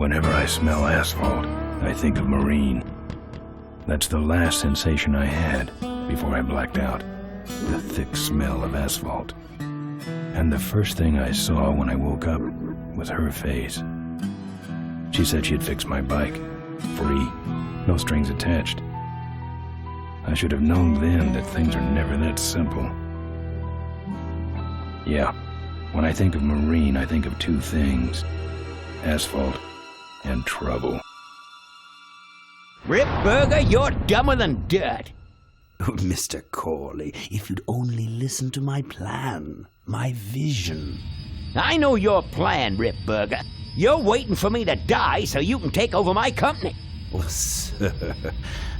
Whenever I smell asphalt, I think of Marine. That's the last sensation I had before I blacked out. The thick smell of asphalt. And the first thing I saw when I woke up was her face. She said she'd fix my bike. Free. No strings attached. I should have known then that things are never that simple. Yeah, when I think of Marine, I think of two things. Asphalt and trouble. Rip Burger, you're dumber than dirt. Oh, Mr. Corley, if you'd only listen to my plan, my vision. I know your plan, Rip Burger. You're waiting for me to die so you can take over my company. Oh, sir,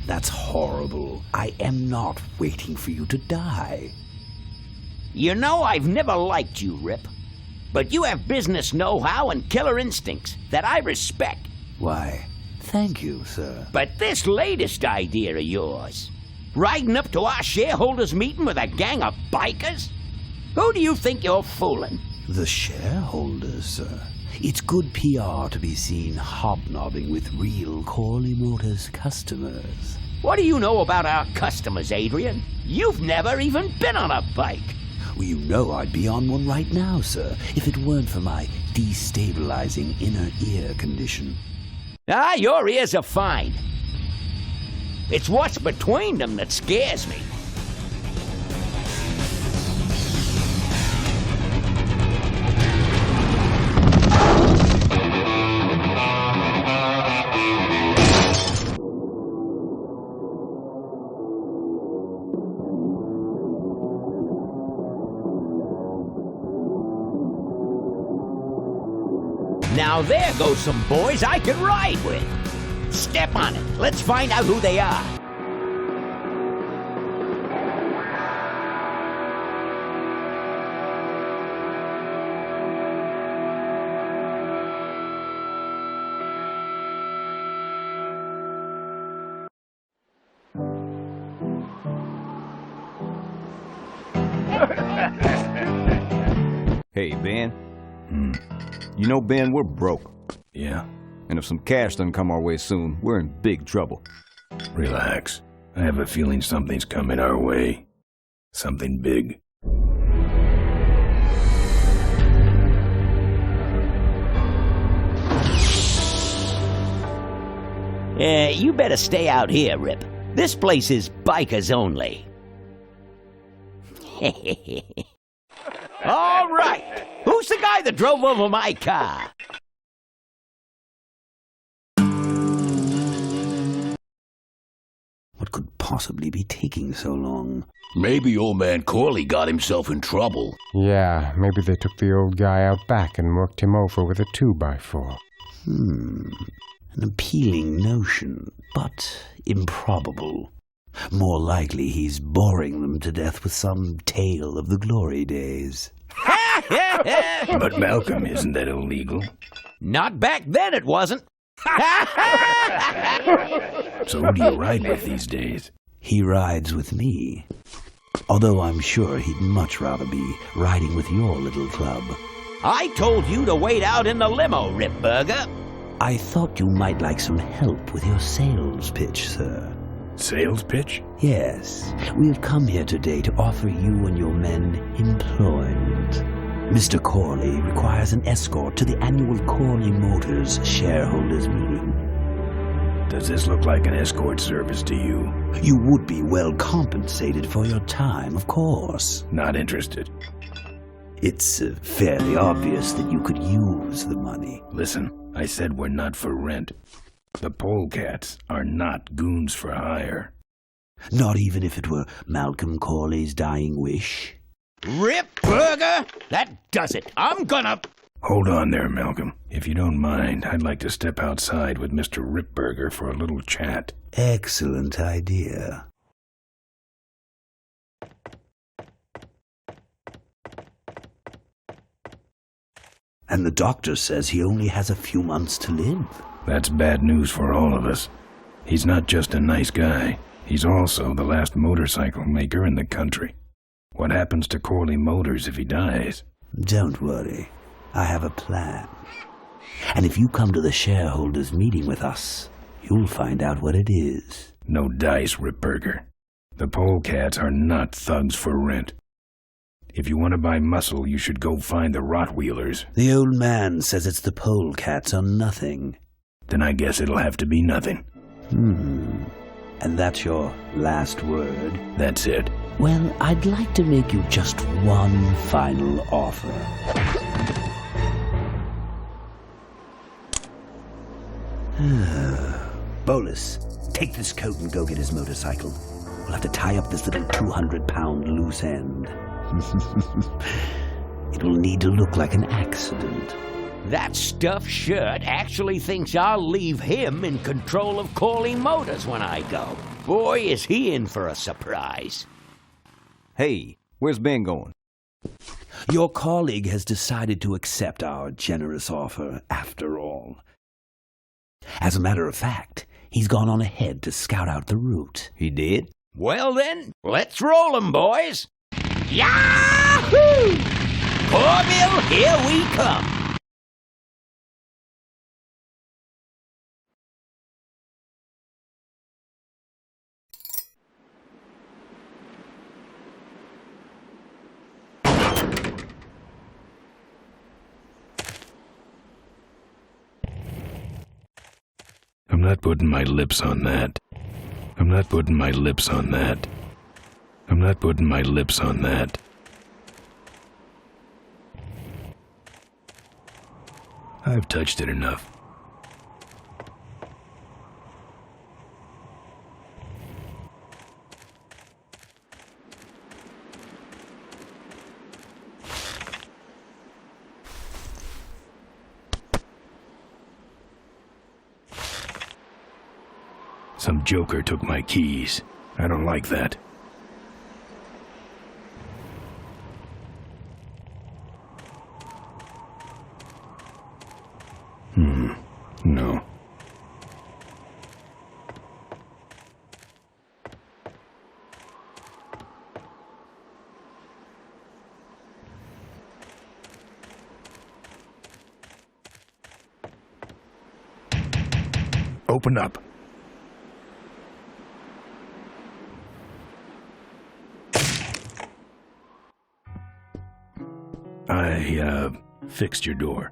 that's horrible. I am not waiting for you to die. You know I've never liked you, Rip. But you have business know-how and killer instincts that I respect. Why, thank you, sir. But this latest idea of yours, riding up to our shareholders' meeting with a gang of bikers? Who do you think you're fooling? The shareholders, sir. It's good PR to be seen hobnobbing with real Corley Motors customers. What do you know about our customers, Adrian? You've never even been on a bike. Well, you know I'd be on one right now, sir, if it weren't for my destabilizing inner ear condition. Ah, your ears are fine. It's what's between them that scares me. Now there goes some boys I can ride with. Step on it. Let's find out who they are. Hey, Ben. You know, Ben, we're broke. Yeah? And if some cash doesn't come our way soon, we're in big trouble. Relax. I have a feeling something's coming our way. Something big. You better stay out here, Rip. This place is bikers only. All right. Who's the guy that drove over my car? What could possibly be taking so long? Maybe old man Corley got himself in trouble. Yeah, maybe they took the old guy out back and worked him over with a 2x4. An appealing notion, but improbable. More likely he's boring them to death with some tale of the glory days. But Malcolm, isn't that illegal? Not back then it wasn't. So who do you ride with these days? He rides with me. Although I'm sure he'd much rather be riding with your little club. I told you to wait out in the limo, Rip Burger. I thought you might like some help with your sales pitch, sir. Sales pitch? Yes. We've come here today to offer you and your men employment. Mr. Corley requires an escort to the annual Corley Motors shareholders meeting. Does this look like an escort service to you? You would be well compensated for your time, of course. Not interested. It's fairly obvious that you could use the money. Listen, I said we're not for rent. The polecats are not goons for hire. Not even if it were Malcolm Corley's dying wish? Rip Burger? That does it. I'm gonna... Hold on there, Malcolm. If you don't mind, I'd like to step outside with Mr. Ripburger for a little chat. Excellent idea. And the doctor says he only has a few months to live. That's bad news for all of us. He's not just a nice guy. He's also the last motorcycle maker in the country. What happens to Corley Motors if he dies? Don't worry. I have a plan. And if you come to the shareholders' meeting with us, you'll find out what it is. No dice, Ripburger. The polecats are not thugs for rent. If you want to buy muscle, you should go find the Rotwheelers. The old man says it's the polecats or nothing. Then I guess it'll have to be nothing. And that's your last word? That's it. Well, I'd like to make you just one final offer. Bolus, take this coat and go get his motorcycle. We'll have to tie up this little 200-pound loose end. It will need to look like an accident. That stuffed shirt actually thinks I'll leave him in control of Corley Motors when I go. Boy, is he in for a surprise. Hey, where's Ben going? Your colleague has decided to accept our generous offer after all. As a matter of fact, he's gone on ahead to scout out the route. He did? Well then, let's roll 'em, boys. Yahoo! Corville, here we come. I'm not putting my lips on that. I'm not putting my lips on that. I'm not putting my lips on that. I've touched it enough. Some joker took my keys. I don't like that. No. Open up. I fixed your door.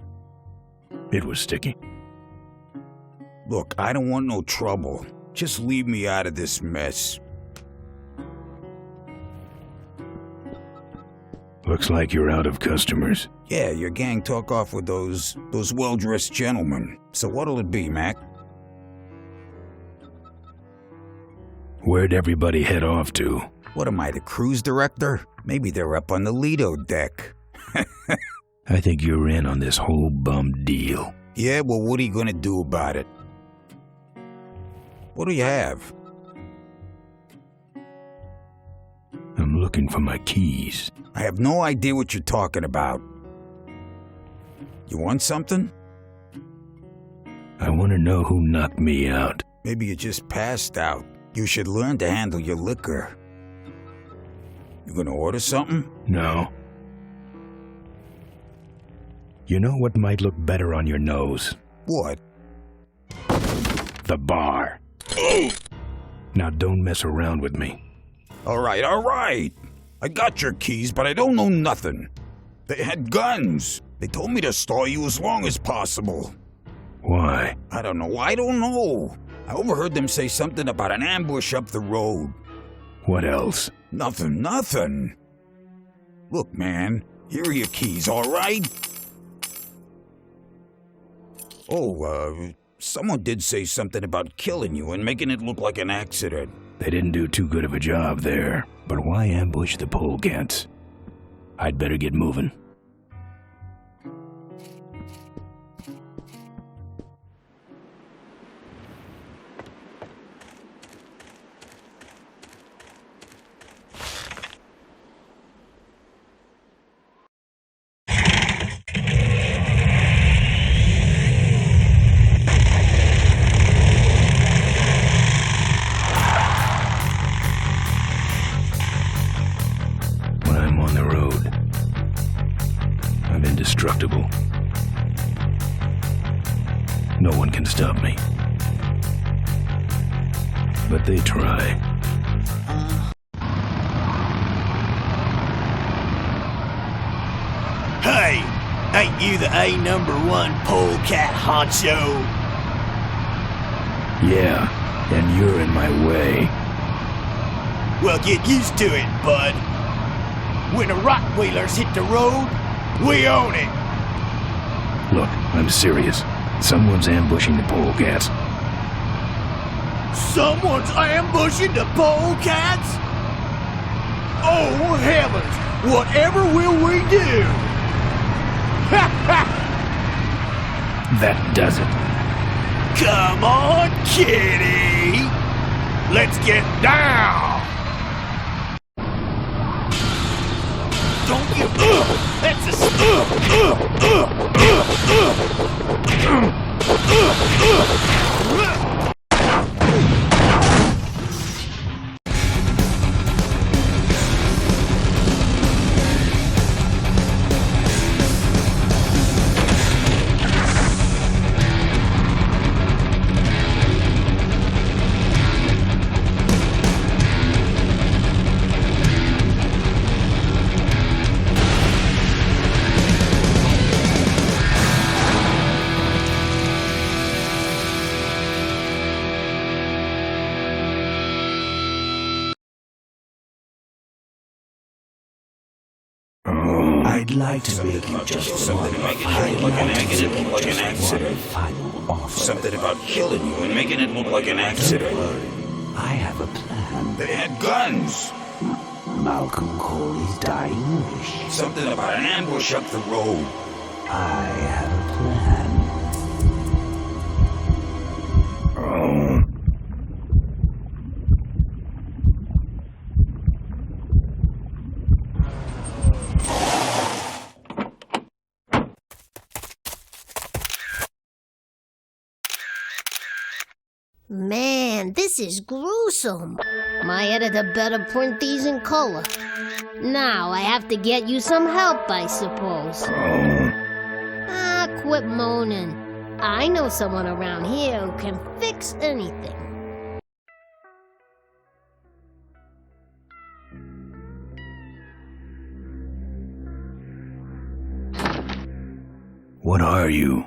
It was sticky. Look, I don't want no trouble. Just leave me out of this mess. Looks like you're out of customers. Yeah, your gang took off with those well-dressed gentlemen. So what'll it be, Mac? Where'd everybody head off to? What am I, the cruise director? Maybe they're up on the Lido deck. I think you're in on this whole bum deal. Yeah, well, what are you gonna do about it? What do you have? I'm looking for my keys. I have no idea what you're talking about. You want something? I want to know who knocked me out. Maybe you just passed out. You should learn to handle your liquor. You gonna order something? No. You know what might look better on your nose? What? The bar. Now don't mess around with me. All right. I got your keys, but I don't know nothing. They had guns. They told me to stall you as long as possible. Why? I don't know. I overheard them say something about an ambush up the road. What else? Nothing. Look, man, here are your keys, all right? Oh, someone did say something about killing you and making it look like an accident. They didn't do too good of a job there. But why ambush the polecats? I'd better get moving. When I'm on the road, can stop me. But they try. Hey, ain't you the A#1 polecat honcho? Yeah, and you're in my way. Well, get used to it, bud. When the Rockwheelers hit the road, we own it. Look, I'm serious. Someone's ambushing the polecats. Someone's ambushing the polecats? Oh, heavens! Whatever will we do? Ha ha! That does it. Come on, kitty! Let's get down! Don't you... That's a... I'd like to make you just one final offer. Something about killing you and making it look like an accident. I have a plan. They had guns. Malcolm Corley's dying wish. Something about an ambush up the road. I have a plan. Oh. Man, this is gruesome. My editor better print these in color. Now I have to get you some help, I suppose. Ah, quit moaning. I know someone around here who can fix anything. What are you?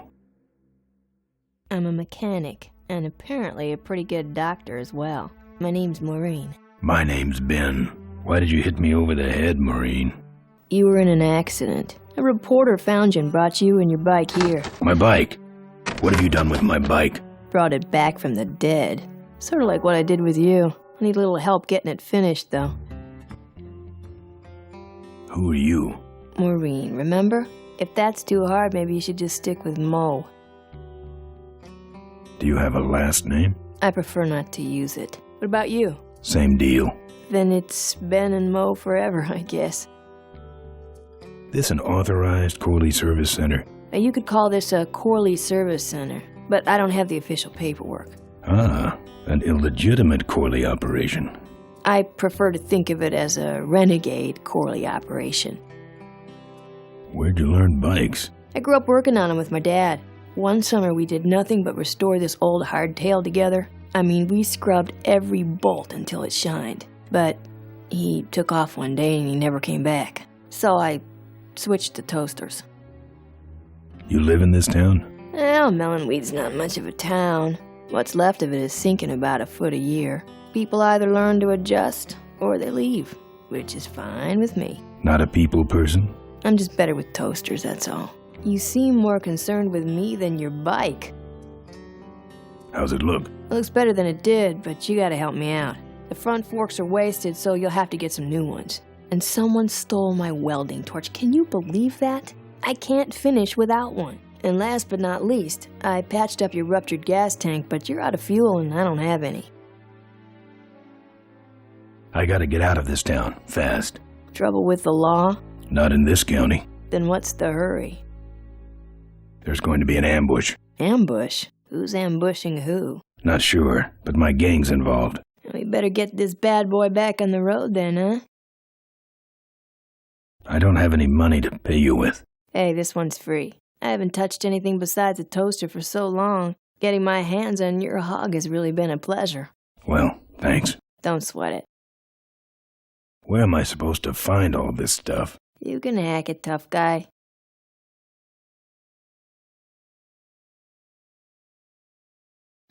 I'm a mechanic, and apparently a pretty good doctor as well. My name's Maureen. My name's Ben. Why did you hit me over the head, Maureen? You were in an accident. A reporter found you and brought you and your bike here. My bike? What have you done with my bike? Brought it back from the dead. Sort of like what I did with you. I need a little help getting it finished, though. Who are you? Maureen, remember? If that's too hard, maybe you should just stick with Mo. Do you have a last name? I prefer not to use it. What about you? Same deal. Then it's Ben and Mo forever, I guess. This an authorized Corley Service Center? You could call this a Corley Service Center, but I don't have the official paperwork. Ah, an illegitimate Corley operation. I prefer to think of it as a renegade Corley operation. Where'd you learn bikes? I grew up working on them with my dad. One summer we did nothing but restore this old hardtail together. I mean, we scrubbed every bolt until it shined. But he took off one day and he never came back. So I switched to toasters. You live in this town? Well, Melonweed's not much of a town. What's left of it is sinking about a foot a year. People either learn to adjust or they leave, which is fine with me. Not a people person? I'm just better with toasters, that's all. You seem more concerned with me than your bike. How's it look? It looks better than it did, but you gotta help me out. The front forks are wasted, so you'll have to get some new ones. And someone stole my welding torch. Can you believe that? I can't finish without one. And last but not least, I patched up your ruptured gas tank, but you're out of fuel and I don't have any. I gotta get out of this town, fast. Trouble with the law? Not in this county. Then what's the hurry? There's going to be an ambush. Ambush? Who's ambushing who? Not sure, but my gang's involved. We better get this bad boy back on the road then, huh? I don't have any money to pay you with. Hey, this one's free. I haven't touched anything besides a toaster for so long. Getting my hands on your hog has really been a pleasure. Well, thanks. Don't sweat it. Where am I supposed to find all this stuff? You can hack it, tough guy.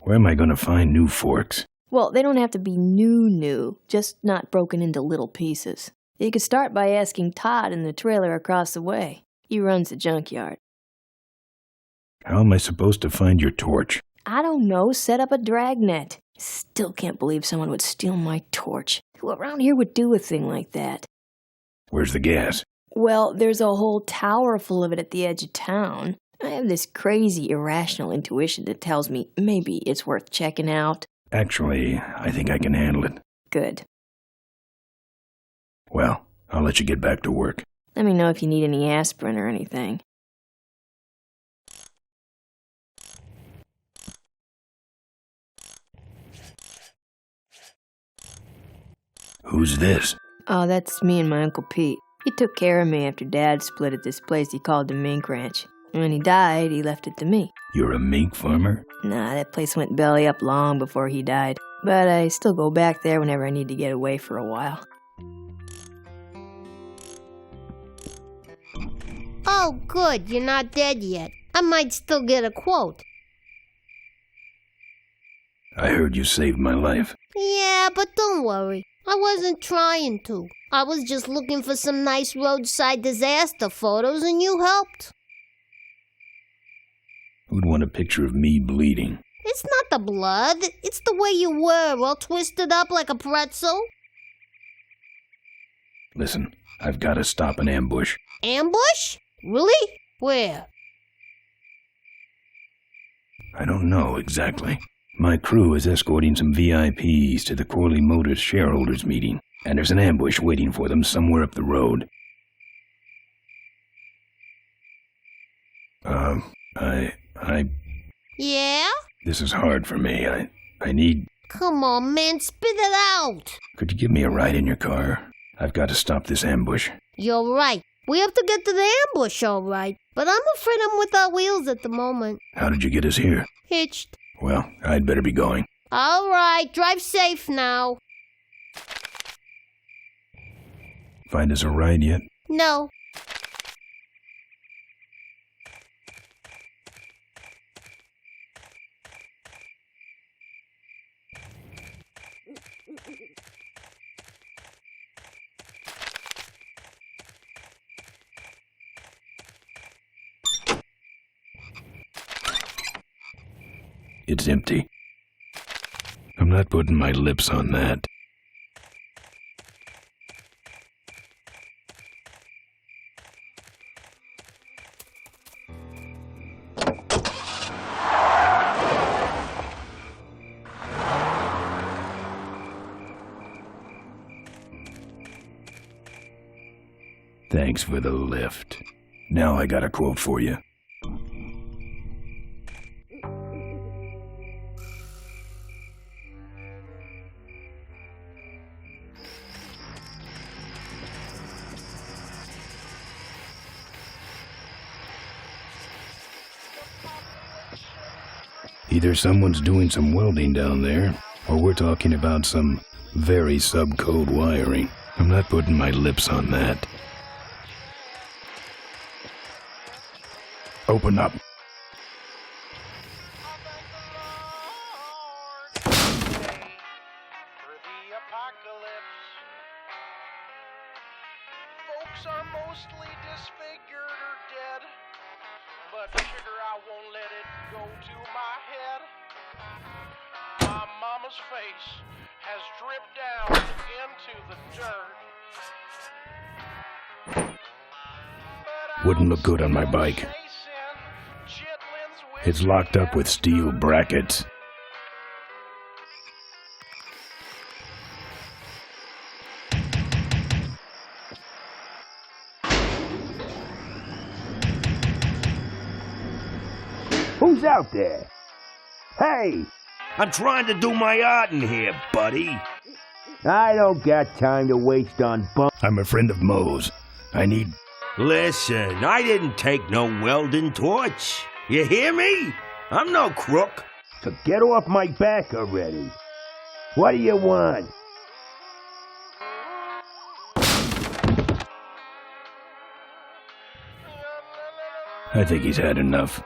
Where am I going to find new forks? Well, they don't have to be new, just not broken into little pieces. You could start by asking Todd in the trailer across the way. He runs the junkyard. How am I supposed to find your torch? I don't know, set up a dragnet. Still can't believe someone would steal my torch. Who around here would do a thing like that? Where's the gas? Well, there's a whole tower full of it at the edge of town. I have this crazy, irrational intuition that tells me maybe it's worth checking out. Actually, I think I can handle it. Good. Well, I'll let you get back to work. Let me know if you need any aspirin or anything. Who's this? Oh, that's me and my Uncle Pete. He took care of me after Dad split at this place he called the Mink Ranch. When he died, he left it to me. You're a mink farmer? Nah, that place went belly up long before he died. But I still go back there whenever I need to get away for a while. Oh, good, you're not dead yet. I might still get a quote. I heard you saved my life. Yeah, but don't worry. I wasn't trying to. I was just looking for some nice roadside disaster photos and you helped. Who'd want a picture of me bleeding? It's not the blood. It's the way you were, all twisted up like a pretzel. Listen, I've got to stop an ambush. Ambush? Really? Where? I don't know exactly. My crew is escorting some VIPs to the Corley Motors shareholders meeting, and there's an ambush waiting for them somewhere up the road. Yeah? This is hard for me. I need... Come on, man, spit it out. Could you give me a ride in your car? I've got to stop this ambush. You're right. We have to get to the ambush, all right. But I'm afraid I'm without wheels at the moment. How did you get us here? Hitched. Well, I'd better be going. All right, drive safe now. Find us a ride yet? No. It's empty. I'm not putting my lips on that. Thanks for the lift. Now I got a quote for you. Either someone's doing some welding down there, or we're talking about some very sub-code wiring. I'm not putting my lips on that. Open up. Folks are mostly disfigured or dead, but sugar, I won't let it go to my head. My mama's face has dripped down into the dirt. Wouldn't look good on my bike. It's locked up with steel brackets. Who's out there? Hey! I'm trying to do my art in here, buddy. I don't got time to waste on bum. I'm a friend of Moe's. I need... Listen, I didn't take no welding torch. You hear me? I'm no crook. So get off my back already. What do you want? I think he's had enough.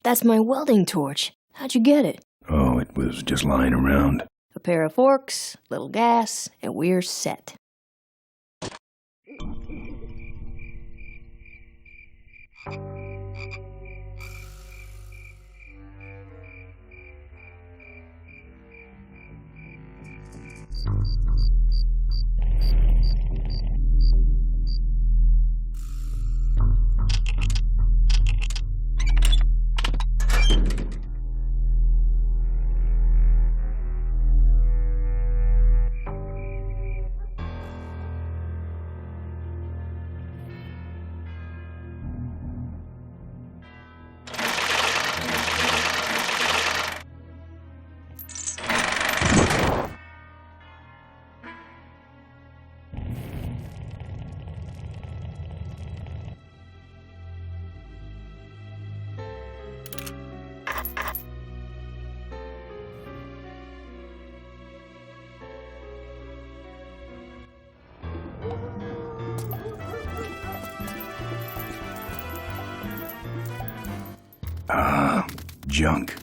That's my welding torch. How'd you get it? Oh, it was just lying around. A pair of forks, little gas, and we're set. Junk.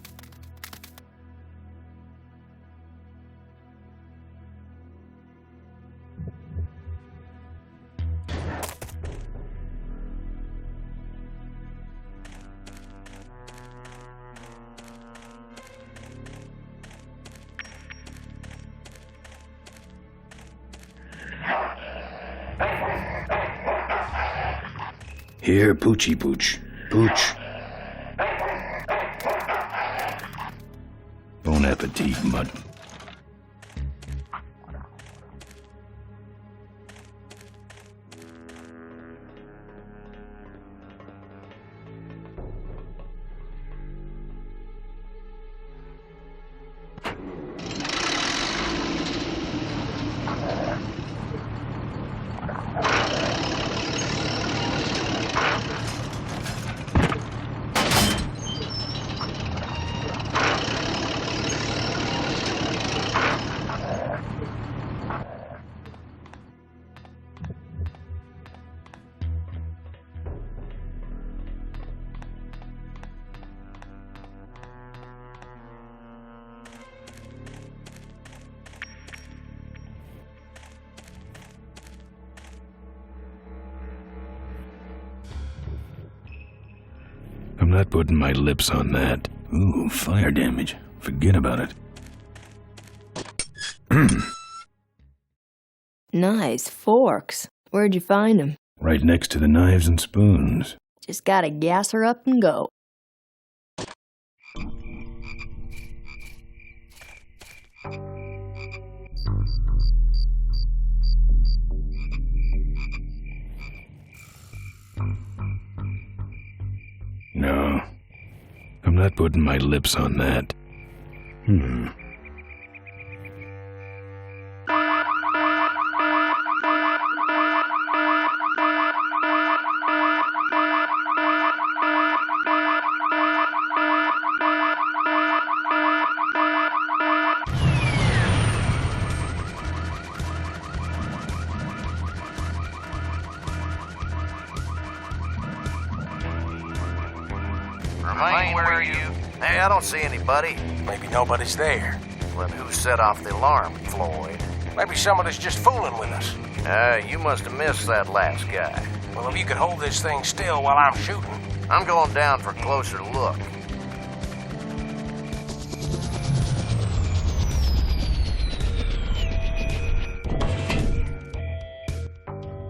Here, Poochie Pooch. Pooch. Bon appetit, mud. I'm not putting my lips on that. Ooh, fire damage. Forget about it. Nice forks. Where'd you find them? Right next to the knives and spoons. Just gotta gas her up and go. No, I'm not putting my lips on that. Remain where you... Hey, I don't see anybody. Maybe nobody's there. Well, who set off the alarm, Floyd? Maybe somebody's just fooling with us. You must have missed that last guy. Well, if you could hold this thing still while I'm shooting. I'm going down for a closer look.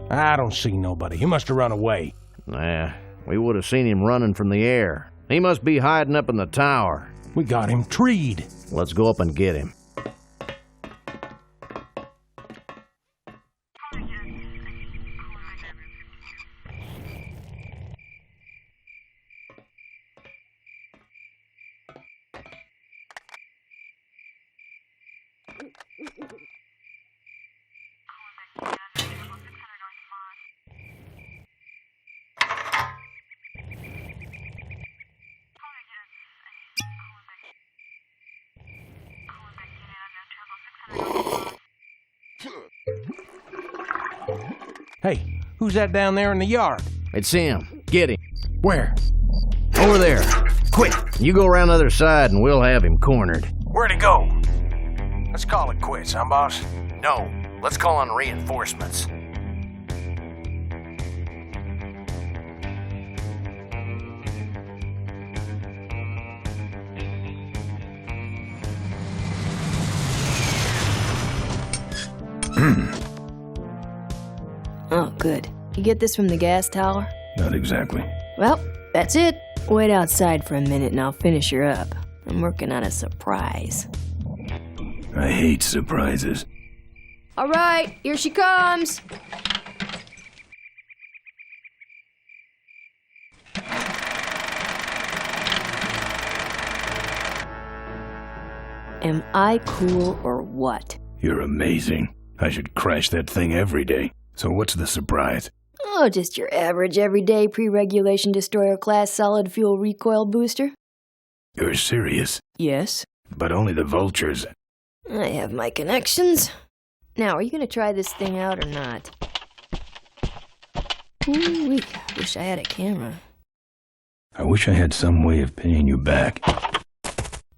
I don't see nobody. He must have run away. Nah, we would have seen him running from the air. He must be hiding up in the tower. We got him treed. Let's go up and get him. Hey, who's that down there in the yard? It's him. Get him. Where? Over there. Quick, you go around the other side and we'll have him cornered. Where'd he go? Let's call it quits, huh, boss? No, let's call on reinforcements. Oh, good. You get this from the gas tower? Not exactly. Well, that's it. Wait outside for a minute and I'll finish her up. I'm working on a surprise. I hate surprises. All right, here she comes. Am I cool or what? You're amazing. I should crash that thing every day. So what's the surprise? Oh, just your average everyday pre-regulation destroyer class solid fuel recoil booster. You're serious? Yes. But only the vultures. I have my connections. Now, are you gonna try this thing out or not? Ooh, wish I had a camera. I wish I had some way of paying you back.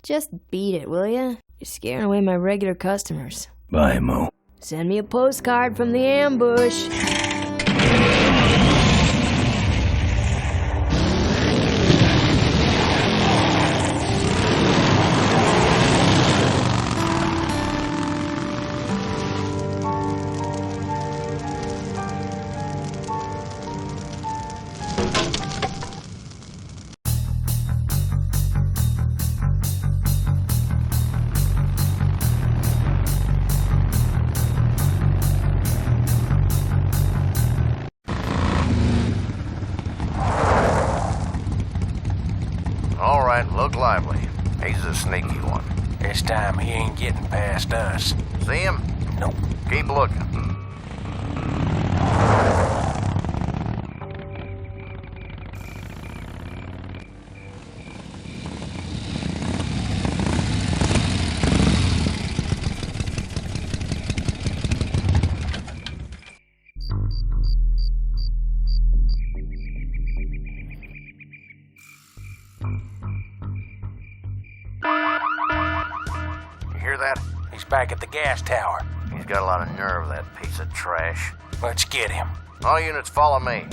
Just beat it, will ya? You're scaring away my regular customers. Bye, Mo. Send me a postcard from the ambush. All right, look lively. He's a sneaky one. This time he ain't getting past us. See him? Nope. Keep looking. You hear that? He's back at the gas tower. He's got a lot of nerve, that piece of trash. Let's get him. All units follow me.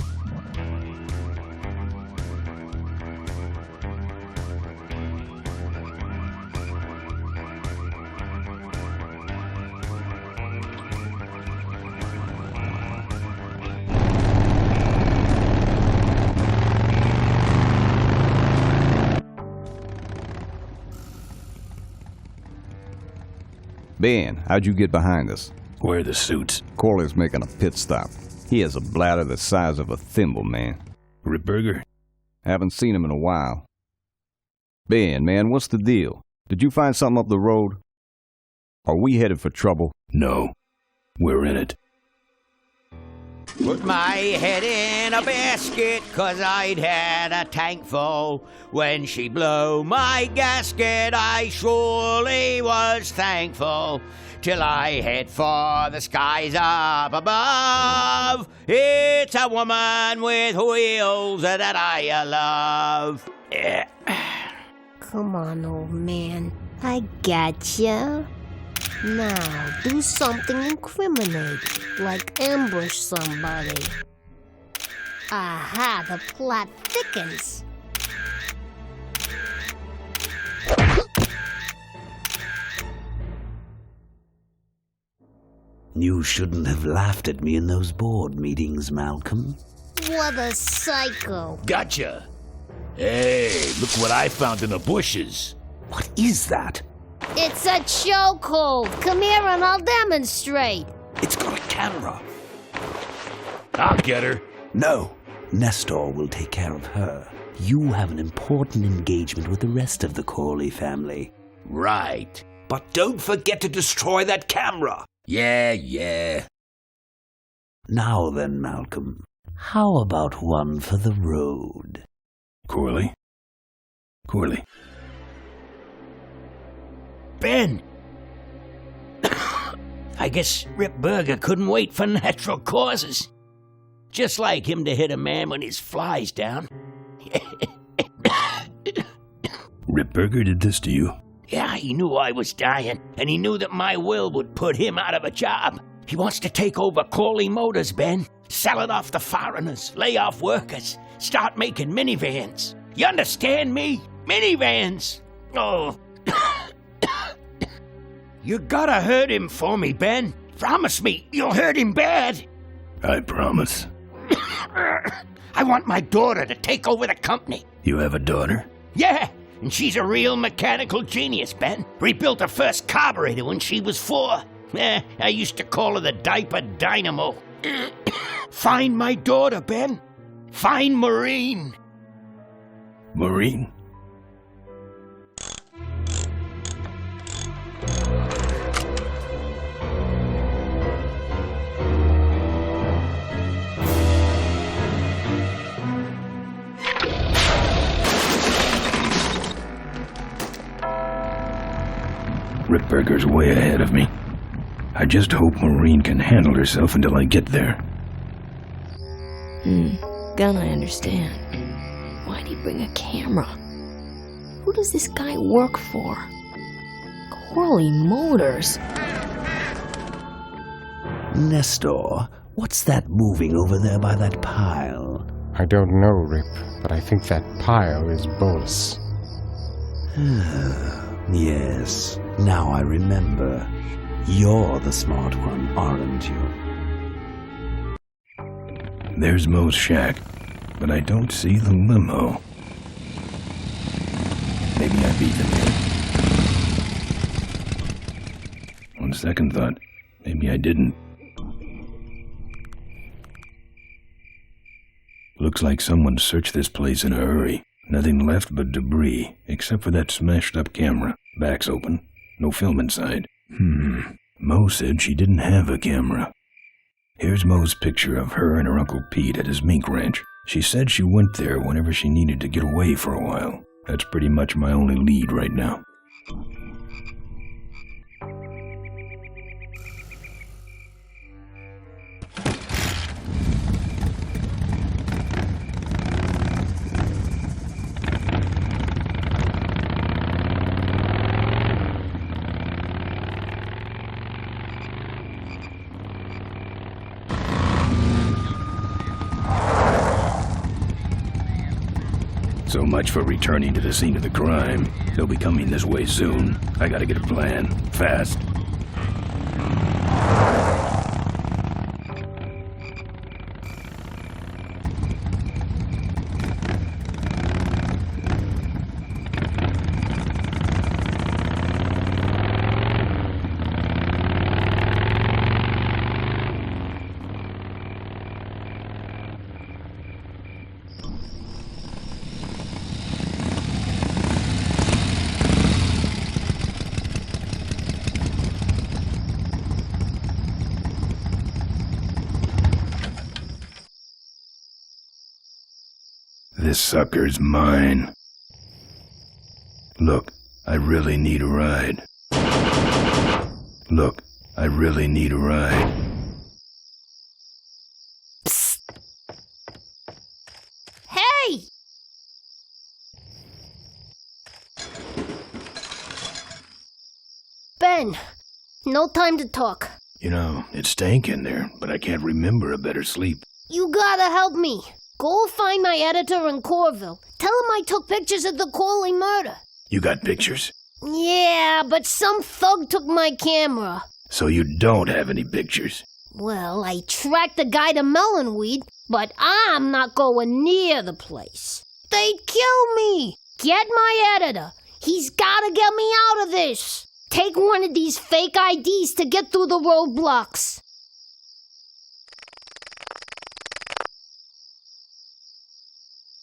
Ben, how'd you get behind us? Where are the suits? Corley's making a pit stop. He has a bladder the size of a thimble, man. Ripburger? Haven't seen him in a while. Ben, man, what's the deal? Did you find something up the road? Are we headed for trouble? No. We're in it. Put my head in a basket, 'cause I'd had a tank full. When she blew my gasket, I surely was thankful. Till I head for the skies up above. It's a woman with wheels that I love. Come on, old man. I gotcha. Now, do something incriminating, like ambush somebody. Aha, the plot thickens. You shouldn't have laughed at me in those board meetings, Malcolm. What a psycho. Gotcha. Hey, look what I found in the bushes. What is that? It's a chokehold. Come here and I'll demonstrate. It's got a camera. I'll get her. No, Nestor will take care of her. You have an important engagement with the rest of the Corley family. Right. But don't forget to destroy that camera. Yeah. Now then, Malcolm, how about one for the road? Corley? Ben! I guess Rip Burger couldn't wait for natural causes. Just like him to hit a man when his fly's down. Rip Burger did this to you? Yeah, he knew I was dying, and he knew that my will would put him out of a job. He wants to take over Corley Motors, Ben. Sell it off to foreigners, lay off workers, start making minivans. You understand me? Minivans! Oh. You gotta hurt him for me, Ben. Promise me you'll hurt him bad. I promise. I want my daughter to take over the company. You have a daughter? Yeah, and she's a real mechanical genius, Ben. Rebuilt her first carburetor when she was 4. I used to call her the diaper dynamo. Find my daughter, Ben. Find Maureen. Maureen? Rip Burger's way ahead of me. I just hope Maureen can handle herself until I get there. Gun, I understand. Why'd he bring a camera? Who does this guy work for? Corley Motors. Nestor, what's that moving over there by that pile? I don't know, Rip, but I think that pile is Bolus. Yes, now I remember. You're the smart one, aren't you? There's Mo's shack, but I don't see the limo. Maybe I beat them here. On second thought, maybe I didn't. Looks like someone searched this place in a hurry. Nothing left but debris, except for that smashed-up camera. Back's open. No film inside. Mo said she didn't have a camera. Here's Mo's picture of her and her Uncle Pete at his mink ranch. She said she went there whenever she needed to get away for a while. That's pretty much my only lead right now. So much for returning to the scene of the crime. They'll be coming this way soon. I gotta get a plan. Fast. This sucker's mine. Look, I really need a ride. Look, I really need a ride. Psst. Hey! Ben, no time to talk. You know, it stank in there, but I can't remember a better sleep. You gotta help me. Go find my editor in Corville. Tell him I took pictures of the Corley murder. You got pictures? Yeah, but some thug took my camera. So you don't have any pictures? Well, I tracked the guy to Melonweed, but I'm not going near the place. They'd kill me. Get my editor. He's gotta get me out of this. Take one of these fake IDs to get through the roadblocks.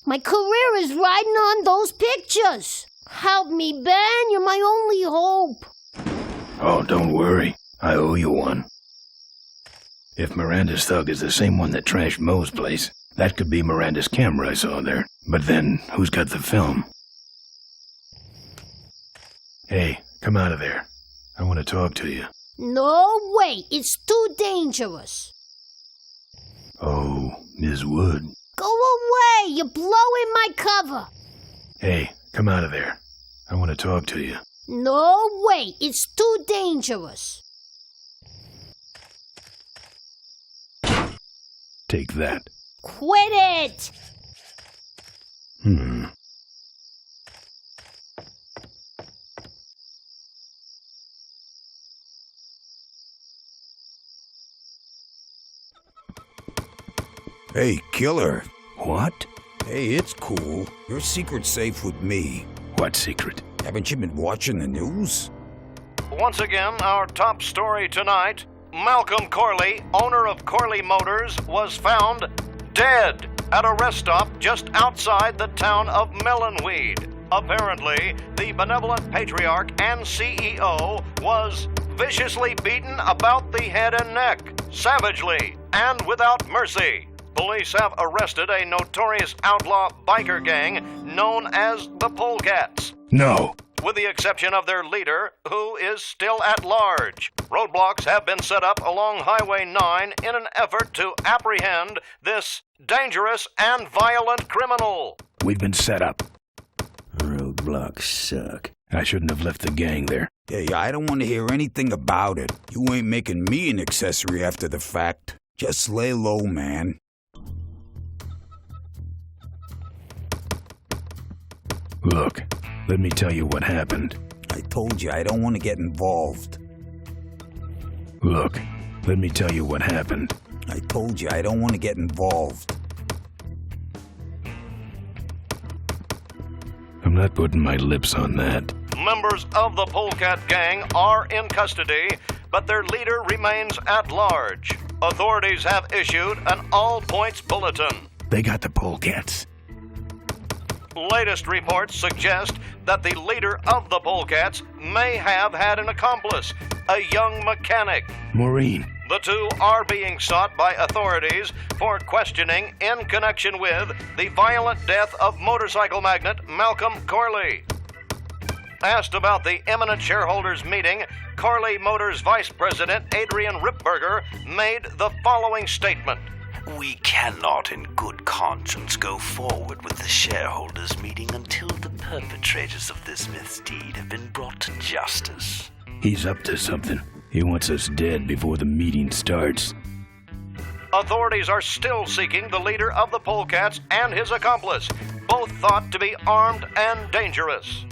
My career is riding on those pictures. Help me, Ben. You're my only hope. Oh, don't worry. I owe you one. If Miranda's thug is the same one that trashed Moe's place, that could be Miranda's camera I saw there. But then, who's got the film? Hey, come out of there. I want to talk to you. No way, it's too dangerous. Oh, Ms. Wood. Go away, you're blowing my cover. Hey, come out of there. I want to talk to you. No way, it's too dangerous. Take that. Quit it! Hey, killer. What? Hey, it's cool. Your secret's safe with me. What secret? Haven't you been watching the news? Once again, our top story tonight, Malcolm Corley, owner of Corley Motors, was found dead at a rest stop just outside the town of Melonweed. Apparently, the benevolent patriarch and CEO was viciously beaten about the head and neck, savagely and without mercy. Police have arrested a notorious outlaw biker gang known as the Polecats. No. With the exception of their leader, who is still at large. Roadblocks have been set up along Highway 9 in an effort to apprehend this dangerous and violent criminal. We've been set up. Roadblocks suck. I shouldn't have left the gang there. Hey, I don't want to hear anything about it. You ain't making me an accessory after the fact. Just lay low, man. Look, let me tell you what happened. I told you I don't want to get involved. Look, let me tell you what happened. I told you I don't want to get involved. I'm not putting my lips on that. Members of the Polecat gang are in custody, but their leader remains at large. Authorities have issued an all-points bulletin. They got the Polecats. Latest reports suggest that the leader of the Polecats may have had an accomplice, a young mechanic. Maureen. The two are being sought by authorities for questioning in connection with the violent death of motorcycle magnate Malcolm Corley. Asked about the imminent shareholders meeting, Corley Motors Vice President Adrian Ripberger made the following statement. We cannot in good conscience go forward with the shareholders' meeting until the perpetrators of this misdeed have been brought to justice. He's up to something. He wants us dead before the meeting starts. Authorities are still seeking the leader of the Polecats and his accomplice, both thought to be armed and dangerous.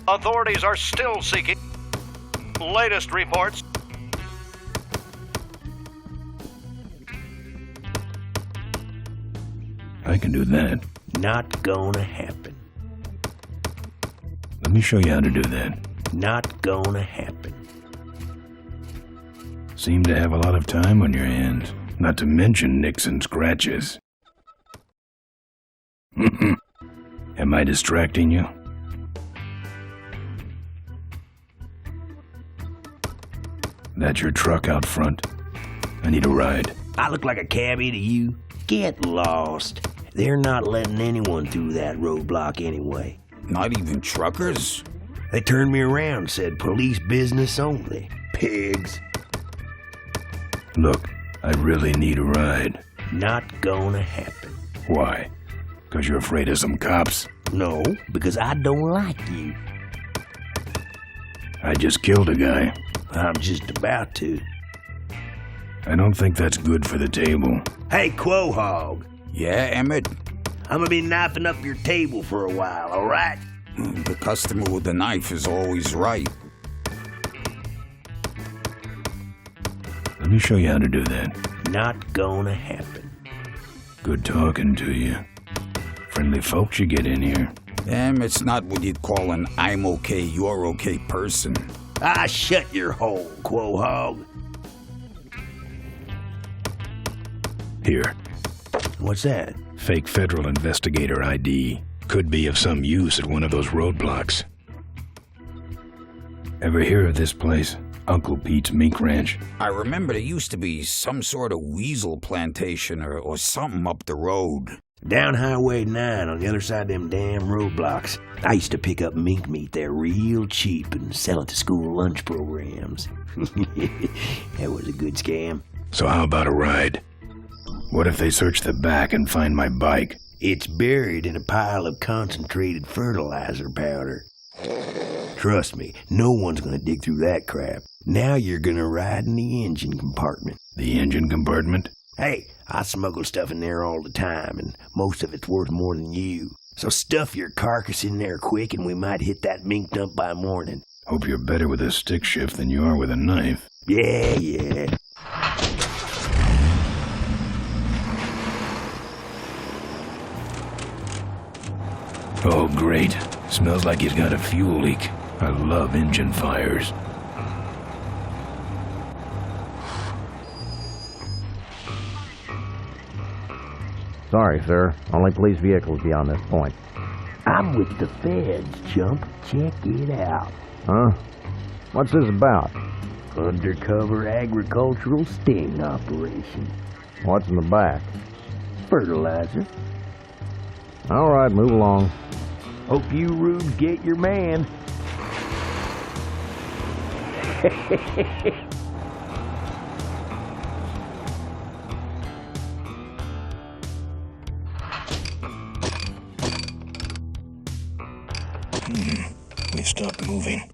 Authorities are still seeking. Latest reports. I can do that. Not gonna happen. Let me show you how to do that. Not gonna happen. Seem to have a lot of time on your hands, not to mention nicks and scratches. Am I distracting you? That's your truck out front. I need a ride. I look like a cabbie to you? Get lost. They're not letting anyone through that roadblock anyway. Not even truckers? They turned me around and said police business only. Pigs. Look, I really need a ride. Not gonna happen. Why? 'Cause you're afraid of some cops? No, because I don't like you. I just killed a guy. I'm just about to. I don't think that's good for the table. Hey, Quahog. Yeah, Emmett? I'm gonna be knifing up your table for a while, all right? The customer with the knife is always right. Let me show you how to do that. Not gonna happen. Good talking to you. Friendly folks you get in here. Emmett's not what you'd call an I'm okay, you're okay person. Ah, shut your hole, Quahog. Here. What's that? Fake federal investigator ID. Could be of some use at one of those roadblocks. Ever hear of this place? Uncle Pete's Mink Ranch? I remember there used to be some sort of weasel plantation or something up the road. Down Highway 9 on the other side of them damn roadblocks. I used to pick up mink meat there real cheap and sell it to school lunch programs. That was a good scam. So how about a ride? What if they search the back and find my bike? It's buried in a pile of concentrated fertilizer powder. Trust me, no one's gonna dig through that crap. Now you're gonna ride in the engine compartment. The engine compartment? Hey, I smuggle stuff in there all the time, and most of it's worth more than you. So stuff your carcass in there quick, and we might hit that mink dump by morning. Hope you're better with a stick shift than you are with a knife. Yeah. Oh, great. Smells like he's got a fuel leak. I love engine fires. Sorry, sir. Only police vehicles beyond this point. I'm with the feds, chump. Check it out. Huh? What's this about? Undercover agricultural sting operation. What's in the back? Fertilizer. All right, move along. Hope you rubes get your man. We stopped moving.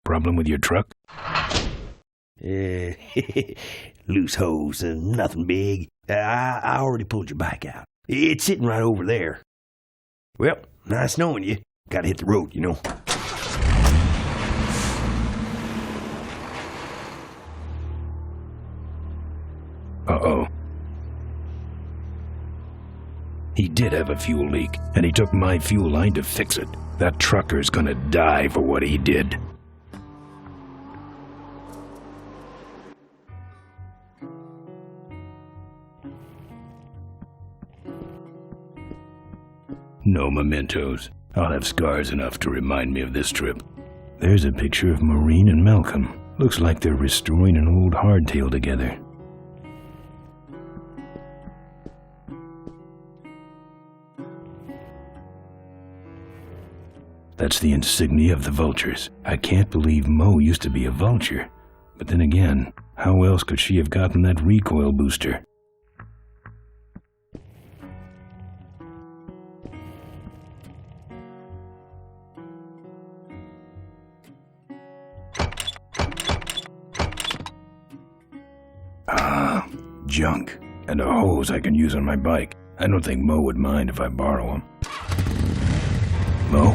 Problem with your truck? Loose hose, nothing big. I already pulled your bike out. It's sitting right over there. Well, nice knowing you. Gotta hit the road, you know. Uh-oh. He did have a fuel leak, and he took my fuel line to fix it. That trucker's gonna die for what he did. No mementos. I'll have scars enough to remind me of this trip. There's a picture of Maureen and Malcolm. Looks like they're restoring an old hardtail together. That's the insignia of the vultures. I can't believe Mo used to be a vulture. But then again, how else could she have gotten that recoil booster? Junk. And a hose I can use on my bike. I don't think Mo would mind if I borrow him. Mo?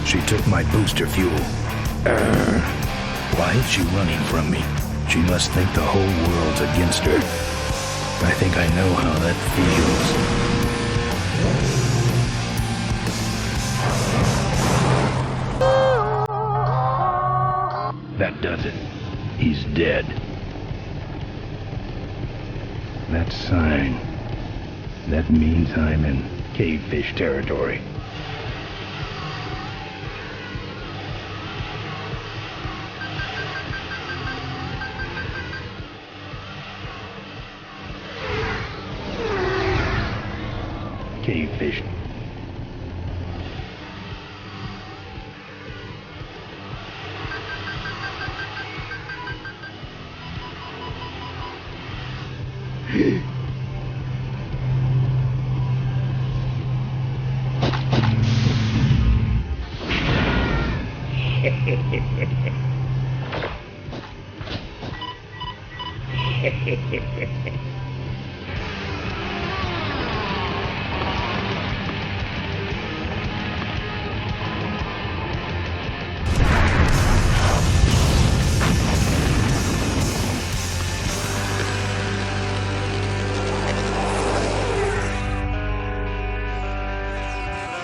She took my booster fuel. Why is she running from me? She must think the whole world's against her. I think I know how that feels. That does it. He's dead. That sign. That means I'm in cavefish territory. Cavefish.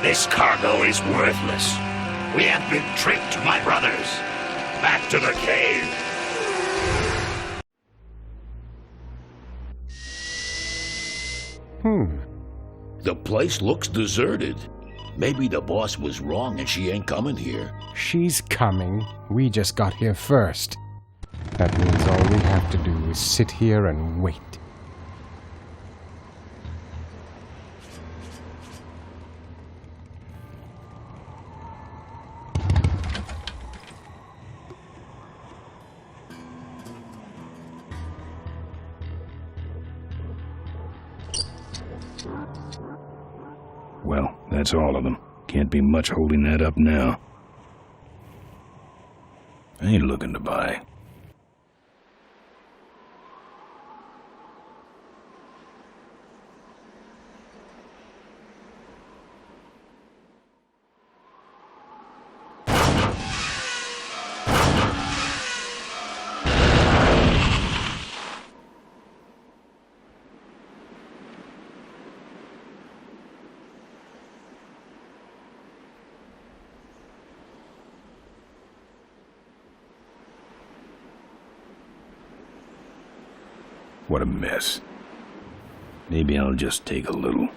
This cargo is worthless. We have been tricked, my brothers. Back to the cave. The place looks deserted. Maybe the boss was wrong and she ain't coming here. She's coming. We just got here first. That means all we have to do is sit here and wait. Well, that's all of them. Can't be much holding that up now. I ain't looking to buy. What a mess. Maybe I'll just take a little.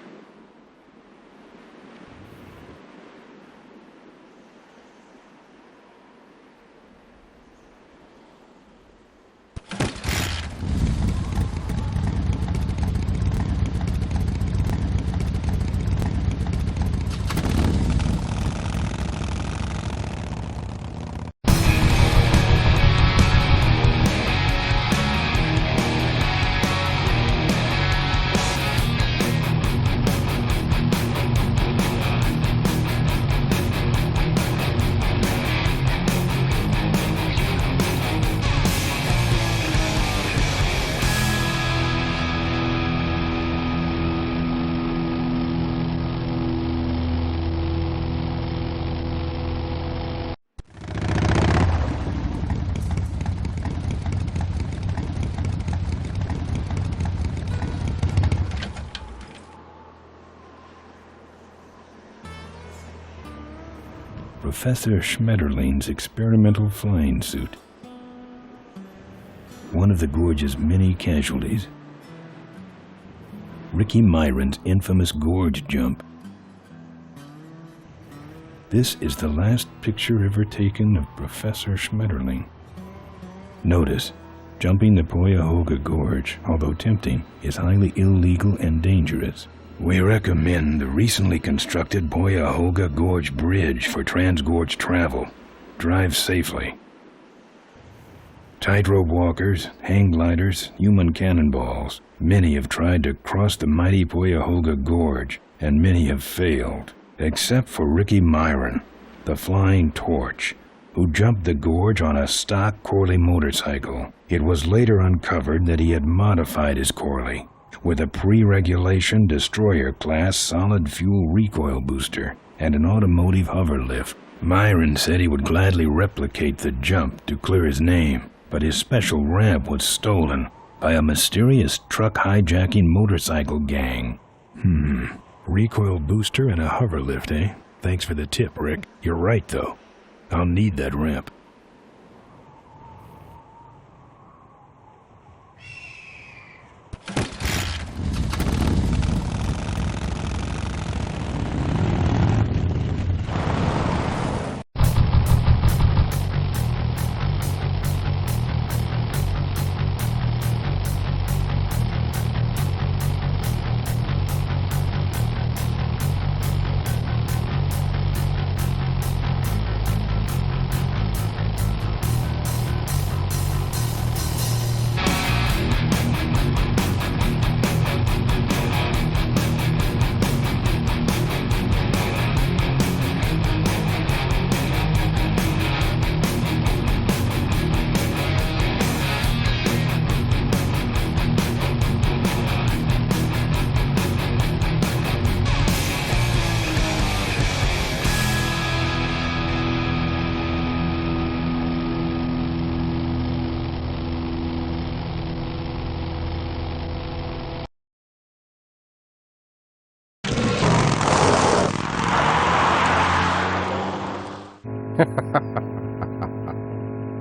Professor Schmetterling's experimental flying suit. One of the gorge's many casualties. Ricky Myron's infamous gorge jump. This is the last picture ever taken of Professor Schmetterling. Notice, jumping the Cuyahoga Gorge, although tempting, is highly illegal and dangerous. We recommend the recently constructed Cuyahoga Gorge Bridge for transgorge travel. Drive safely. Tightrope walkers, hang gliders, human cannonballs. Many have tried to cross the mighty Cuyahoga Gorge, and many have failed, except for Ricky Myron, the Flying Torch, who jumped the gorge on a stock Corley motorcycle. It was later uncovered that he had modified his Corley with a pre-regulation destroyer-class solid-fuel recoil booster and an automotive hover lift. Myron said he would gladly replicate the jump to clear his name, but his special ramp was stolen by a mysterious truck-hijacking motorcycle gang. Recoil booster and a hover lift, eh? Thanks for the tip, Rick. You're right, though. I'll need that ramp.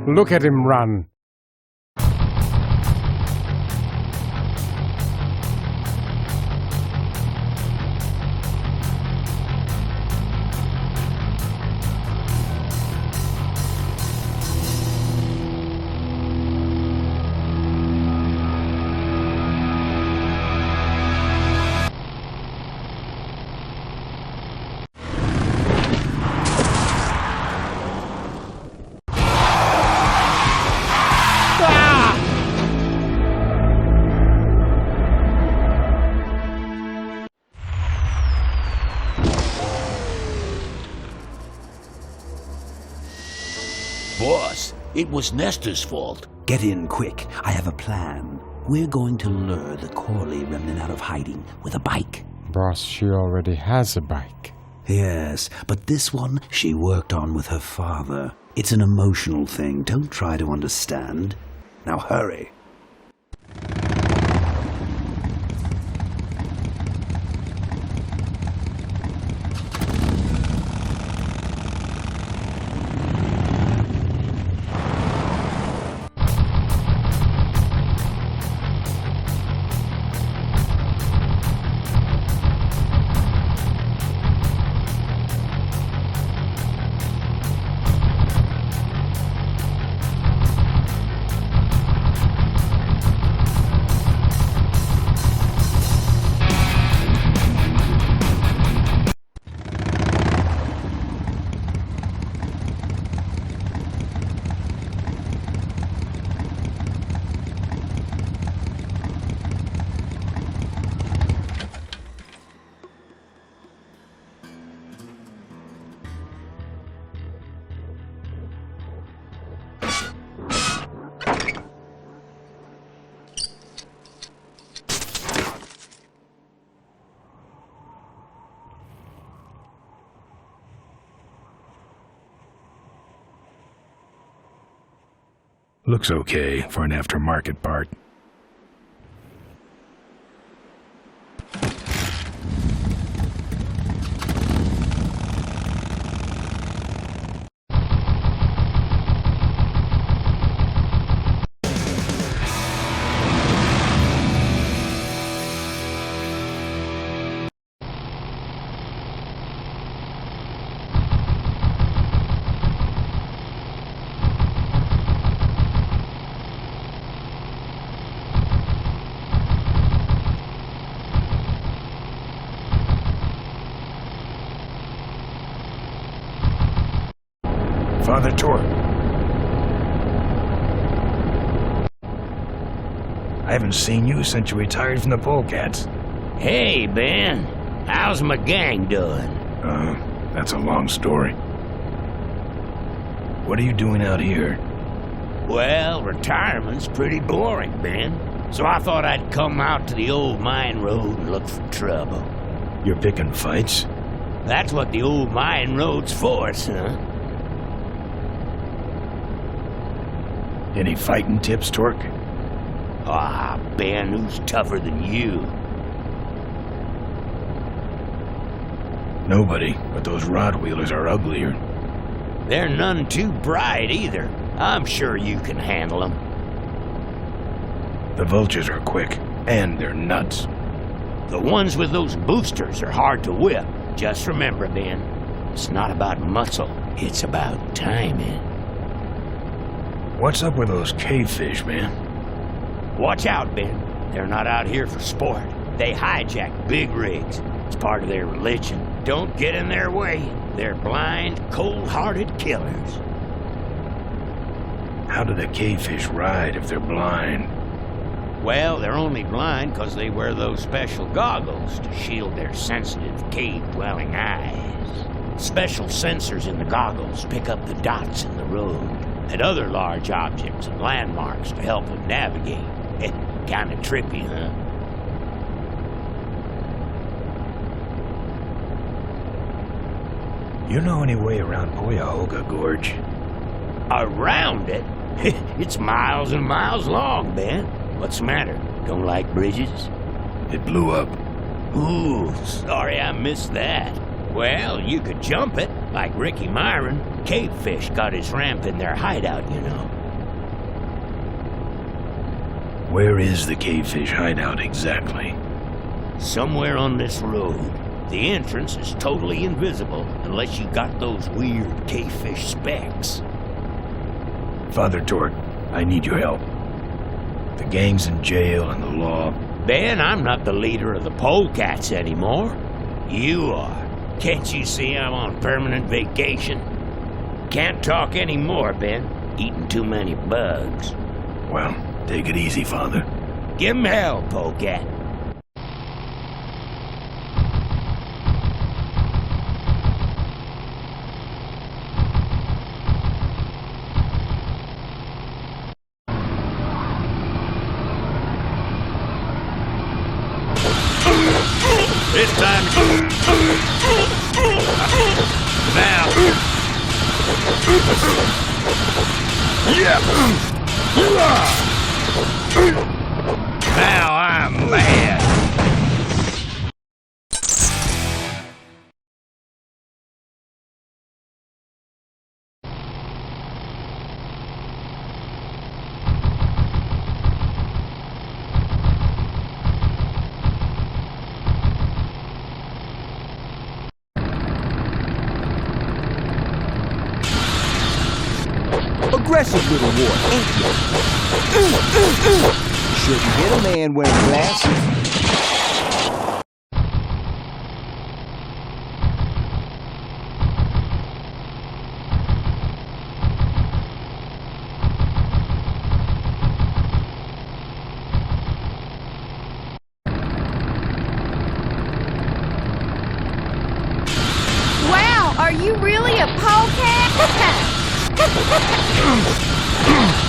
Look at him run. Boss, it was Nestor's fault. Get in quick. I have a plan. We're going to lure the Corley remnant out of hiding with a bike. Boss, she already has a bike. Yes, but this one she worked on with her father. It's an emotional thing. Don't try to understand. Now hurry. Looks okay for an aftermarket part. Father Torque. I haven't seen you since you retired from the Polecats. Hey, Ben. How's my gang doing? That's a long story. What are you doing out here? Well, retirement's pretty boring, Ben. So I thought I'd come out to the old mine road and look for trouble. You're picking fights? That's what the old mine road's for, son. Any fighting tips, Torque? Ah, Ben, who's tougher than you? Nobody, but those rod wheelers are uglier. They're none too bright either. I'm sure you can handle them. The vultures are quick, and they're nuts. The ones with those boosters are hard to whip. Just remember, Ben, it's not about muscle, it's about timing. What's up with those cavefish, man? Watch out, Ben. They're not out here for sport. They hijack big rigs. It's part of their religion. Don't get in their way. They're blind, cold-hearted killers. How do the cavefish ride if they're blind? Well, they're only blind because they wear those special goggles to shield their sensitive, cave-dwelling eyes. Special sensors in the goggles pick up the dots in the road and other large objects and landmarks to help them navigate. Kinda trippy, huh? You know any way around Cuyahoga Gorge? Around it? It's miles and miles long, Ben. What's the matter? Don't like bridges? It blew up. Ooh, sorry I missed that. Well, you could jump it, like Ricky Myron. Cavefish got his ramp in their hideout, you know. Where is the cavefish hideout exactly? Somewhere on this road. The entrance is totally invisible unless you got those weird cavefish specs. Father Torque, I need your help. The gang's in jail and the law... Ben, I'm not the leader of the polecats anymore. You are. Can't you see I'm on permanent vacation? Can't talk anymore, Ben. Eating too many bugs. Well, take it easy, Father. Give 'em hell, polecat. This time. Now. Yeah. Now I'm mad. Aggressive little wart, ain't you? Shouldn't hit a man wearing glasses. Wow, are you really a polecat?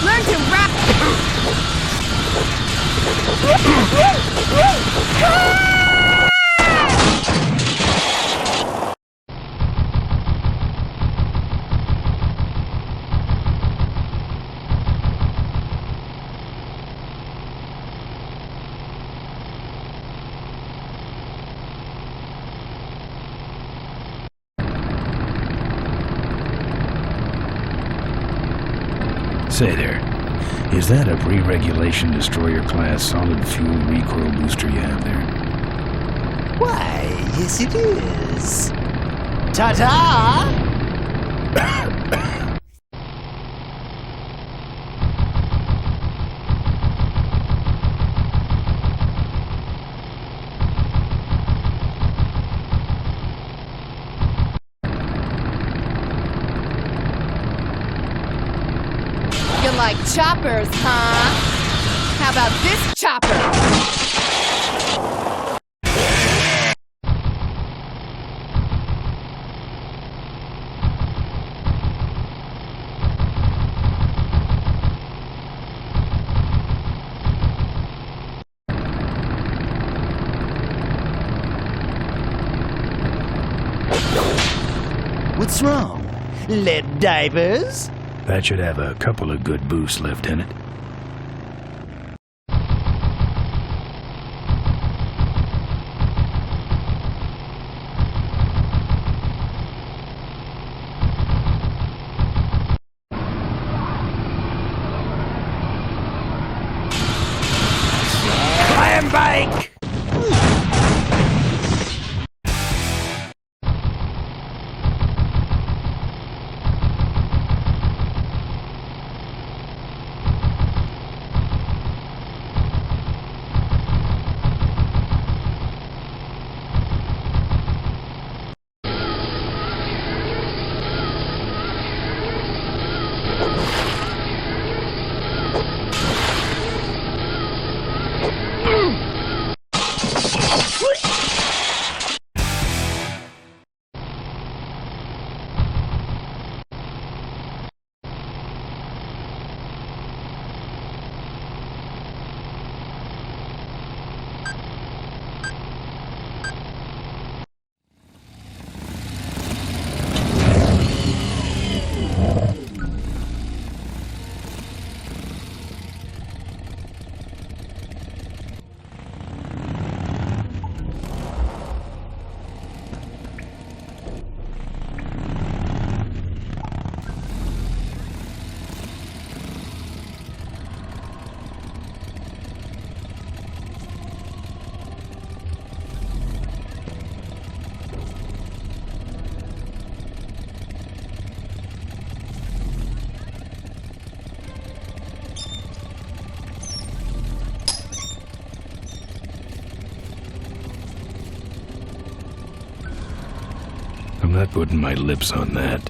Learn to rock. Say there, is that a pre-regulation destroyer-class solid fuel recoil booster you have there? Why, yes it is. Ta-ta! You like choppers, huh? How about this chopper? What's wrong? Lead divers? That should have a couple of good boosts left in it. Clam bike! I'm not putting my lips on that.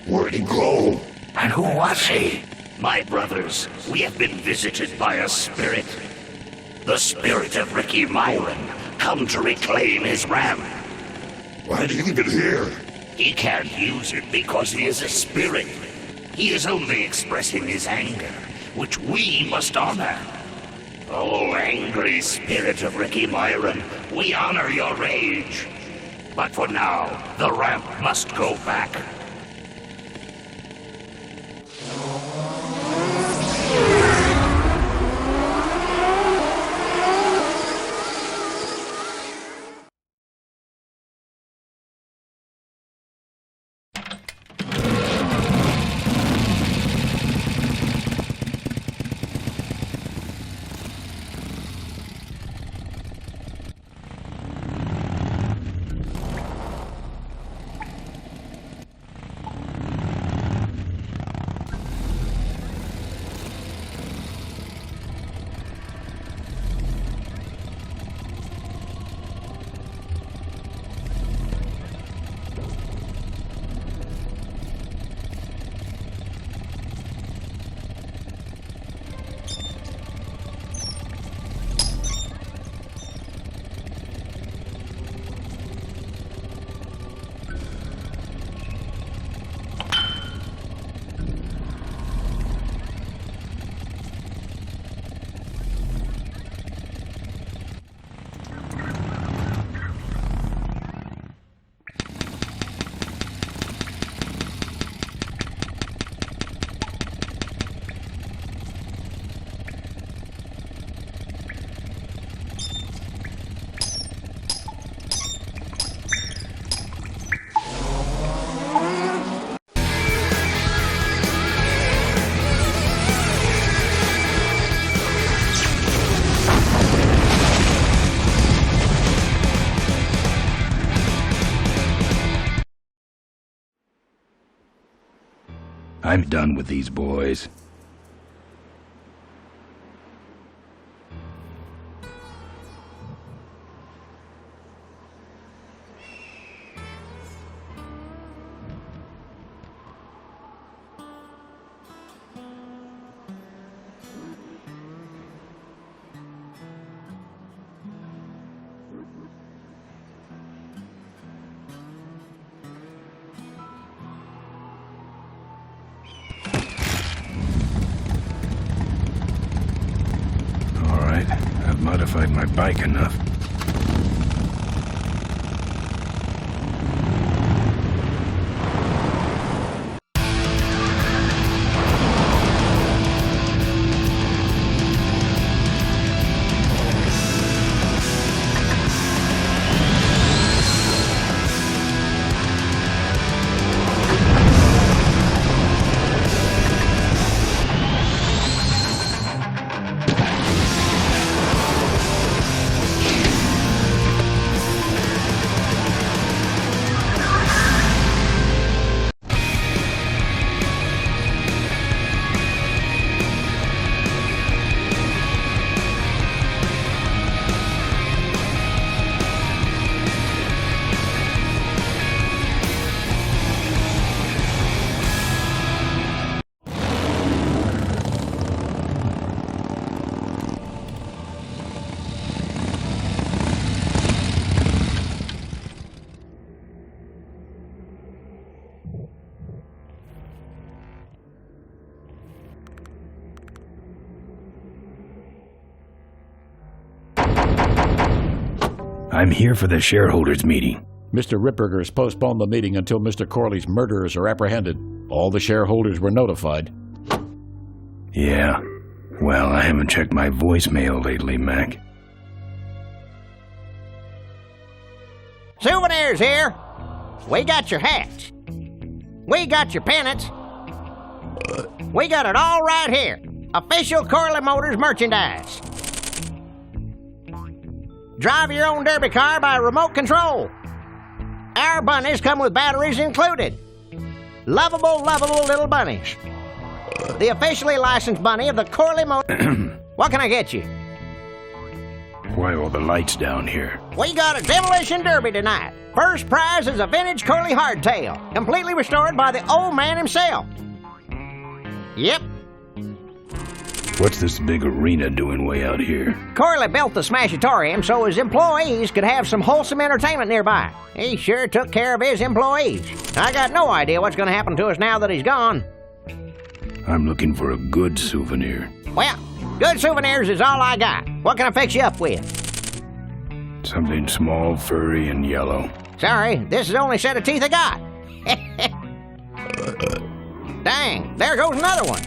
Where'd he go? And who was he? My brothers, we have been visited by a spirit. The spirit of Ricky Myron, come to reclaim his ram. Why'd he leave it here? He can't use it because he is a spirit. He is only expressing his anger, which we must honor. Oh, angry spirit of Ricky Myron, we honor your rage. But for now, the ramp must go back. I'm done with these boys. I've modified my bike enough. I'm here for the shareholders meeting. Mr. Ripperger's postponed the meeting until Mr. Corley's murderers are apprehended. All the shareholders were notified. Yeah. Well, I haven't checked my voicemail lately, Mac. Souvenirs here. We got your hats. We got your pennants. We got it all right here. Official Corley Motors merchandise. Drive your own derby car by remote control. Our bunnies come with batteries included. Lovable, lovable little bunnies. The officially licensed bunny of the Corley Motors. What can I get you? Why all the lights down here? We got a demolition derby tonight. First prize is a vintage Corley hardtail, completely restored by the old man himself. Yep. What's this big arena doing way out here? Corley built the Smashatorium so his employees could have some wholesome entertainment nearby. He sure took care of his employees. I got no idea what's going to happen to us now that he's gone. I'm looking for a good souvenir. Well, good souvenirs is all I got. What can I fix you up with? Something small, furry, and yellow. Sorry, this is the only set of teeth I got. Dang, there goes another one.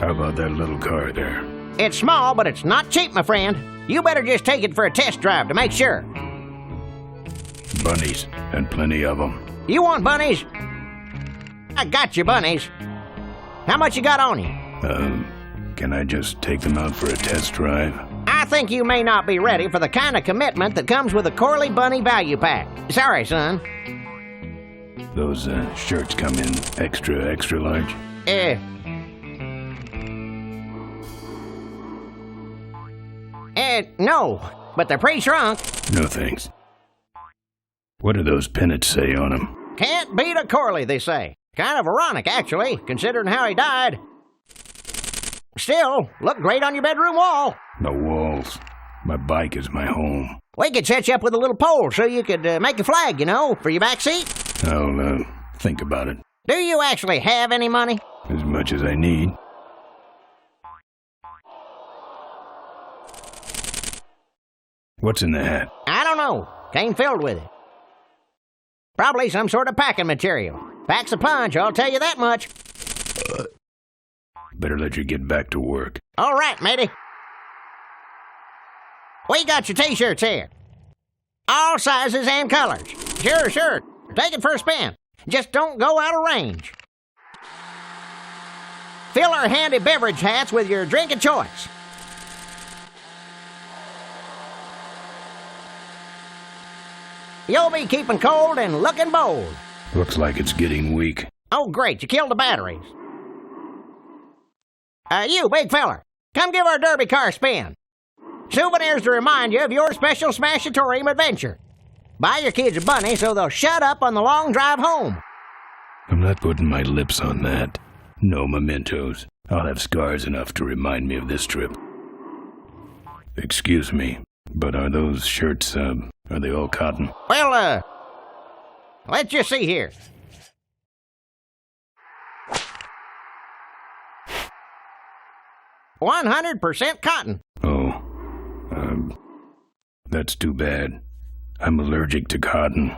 How about that little car there? It's small, but it's not cheap, my friend. You better just take it for a test drive to make sure. Bunnies, and plenty of them. You want bunnies? I got your bunnies. How much you got on you? Can I just take them out for a test drive? I think you may not be ready for the kind of commitment that comes with a Corley Bunny Value Pack. Sorry, son. Those shirts come in extra large? No, but they're pretty shrunk. No thanks. What do those pennants say on them? Can't beat a Corley, they say. Kind of ironic, actually, considering how he died. Still, look great on your bedroom wall. The walls. My bike is my home. We could set you up with a little pole so you could make a flag, you know, for your back seat. I'll think about it. Do you actually have any money? As much as I need. What's in the hat? I don't know. Came filled with it. Probably some sort of packing material. Packs a punch, I'll tell you that much. Better let you get back to work. All right, matey. We got your t-shirts here. All sizes and colors. Sure. Take it for a spin. Just don't go out of range. Fill our handy beverage hats with your drink of choice. You'll be keeping cold and looking bold. Looks like it's getting weak. Oh, great, you killed the batteries. You, big feller, come give our derby car a spin. Souvenirs to remind you of your special Smashatorium adventure. Buy your kids a bunny so they'll shut up on the long drive home. I'm not putting my lips on that. No mementos. I'll have scars enough to remind me of this trip. Excuse me, but are those shirts, are they all cotton? Well, let's just see here. "100% cotton." Oh, that's too bad. I'm allergic to cotton.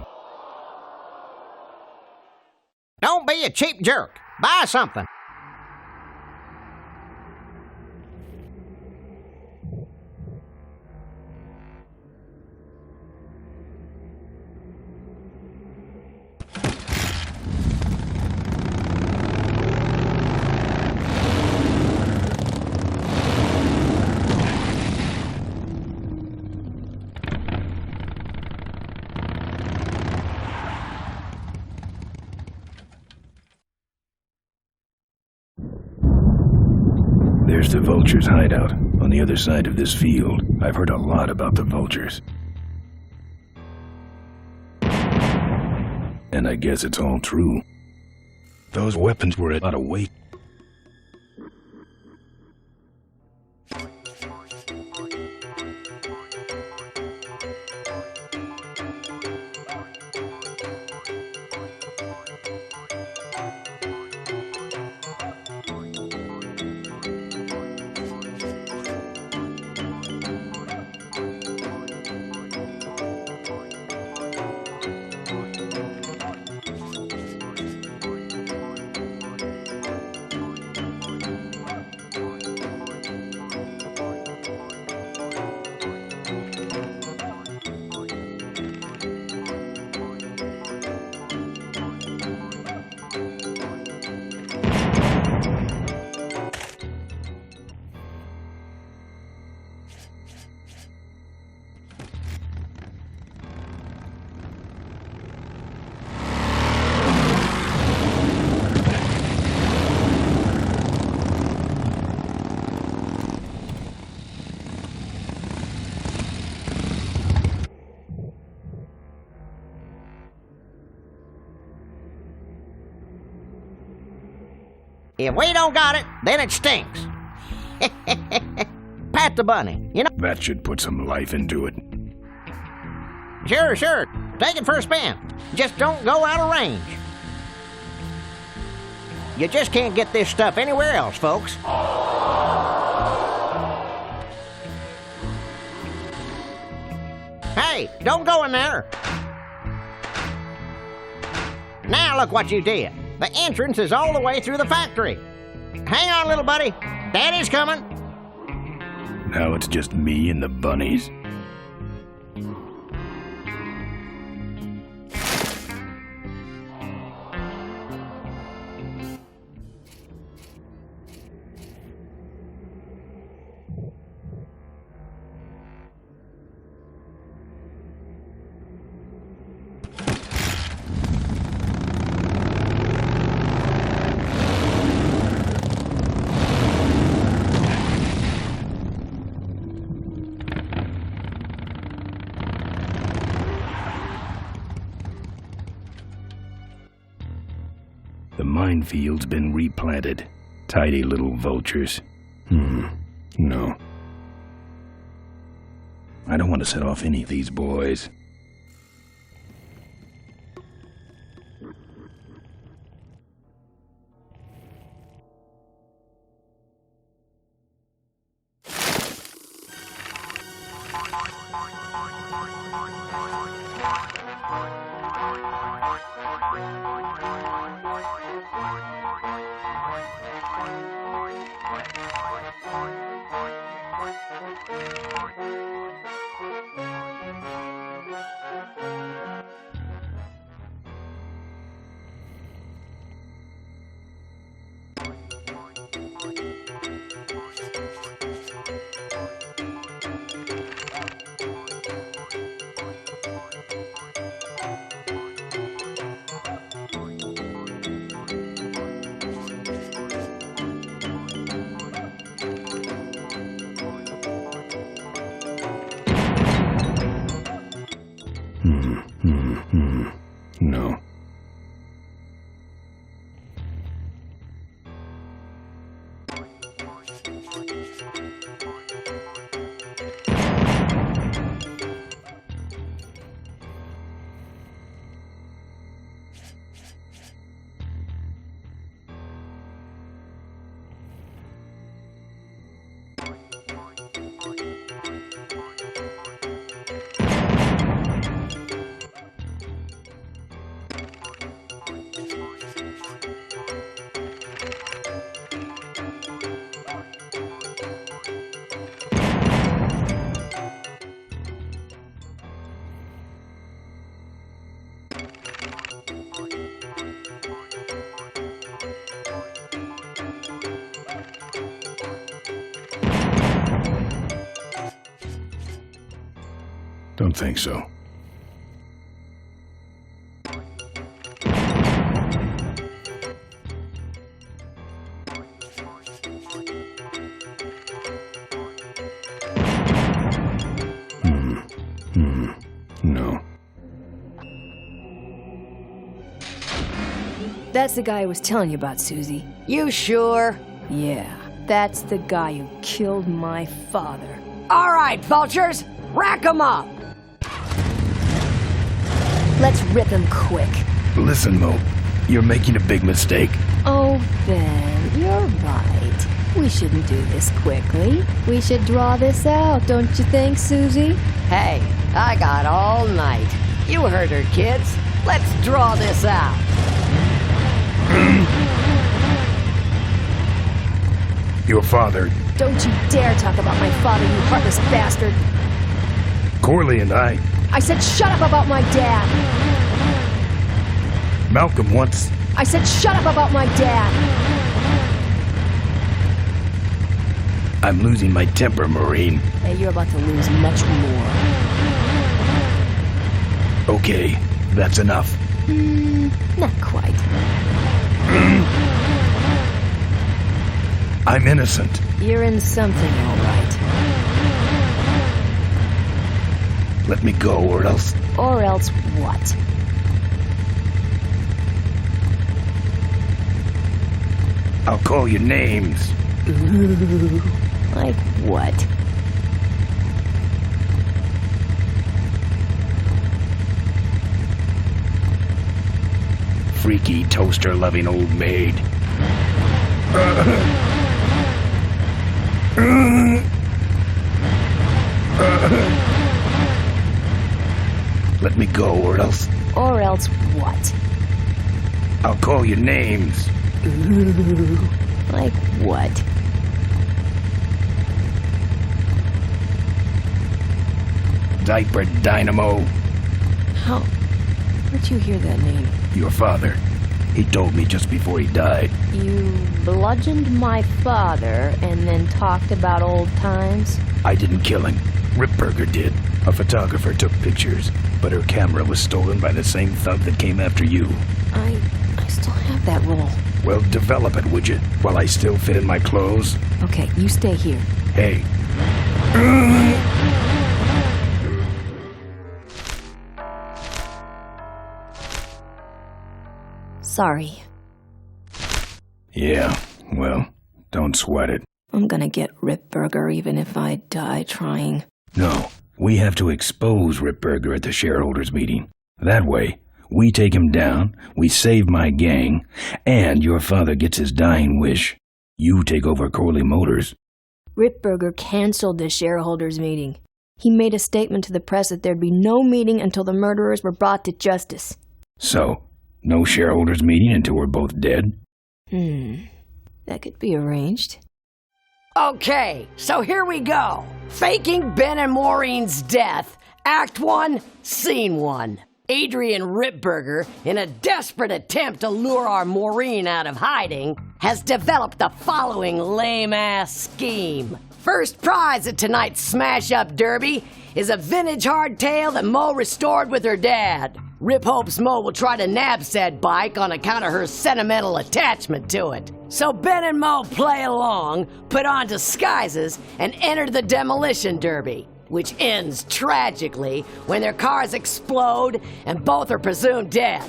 Don't be a cheap jerk. Buy something. There's the vultures' hideout on the other side of this field. I've heard a lot about the vultures. And I guess it's all true. Those weapons were a lot of weight. If we don't got it, then it stinks. Pat the bunny, you know? That should put some life into it. Sure. Take it for a spin. Just don't go out of range. You just can't get this stuff anywhere else, folks. Hey, don't go in there. Now look what you did. The entrance is all the way through the factory. Hang on, little buddy. Daddy's coming. Now it's just me and the bunnies. The minefield's been replanted. Tidy little vultures. No. I don't want to set off any of these boys. No. Don't think so. No. That's the guy I was telling you about, Susie. You sure? Yeah, that's the guy who killed my father. All right, vultures, rack 'em up! Let's rip him quick. Listen, Mo, you're making a big mistake. Oh, Ben, you're right. We shouldn't do this quickly. We should draw this out, don't you think, Susie? Hey, I got all night. You heard her, kids. Let's draw this out. Your father, Don't you dare talk about my father, you heartless bastard. Corley, and I. I said shut up about my dad. Malcolm once. I said shut up about my dad. I'm losing my temper, Marine. Hey, you're about to lose much more. Okay, that's enough. Not quite. I'm innocent. You're in something, all right. Let me go, or else... Or else what? I'll call you names. Ooh, like what? Freaky, toaster-loving old maid. Let me go, or else... Or else what? I'll call you names. Ooh, like what? Diaper Dynamo. How? Where'd you hear that name? Your father. He told me just before he died. You bludgeoned my father and then talked about old times? I didn't kill him. Ripburger did. A photographer took pictures, but her camera was stolen by the same thug that came after you. I still have that roll. Well, develop it, would you? While I still fit in my clothes? Okay, you stay here. Hey. Sorry. Yeah, well, don't sweat it. I'm gonna get Ripburger even if I die trying. No, we have to expose Ripburger at the shareholders meeting. That way, we take him down, we save my gang, and your father gets his dying wish. You take over Corley Motors. Ripburger canceled the shareholders meeting. He made a statement to the press that there'd be no meeting until the murderers were brought to justice. So, no shareholders meeting until we're both dead? That could be arranged. Okay, so here we go. Faking Ben and Maureen's death. Act 1, Scene 1. Adrian Ripburger, in a desperate attempt to lure our Maureen out of hiding, has developed the following lame-ass scheme. First prize at tonight's smash-up derby is a vintage hardtail that Mo restored with her dad. Rip hopes Mo will try to nab said bike on account of her sentimental attachment to it. So Ben and Mo play along, put on disguises, and enter the demolition derby, which ends tragically when their cars explode and both are presumed dead.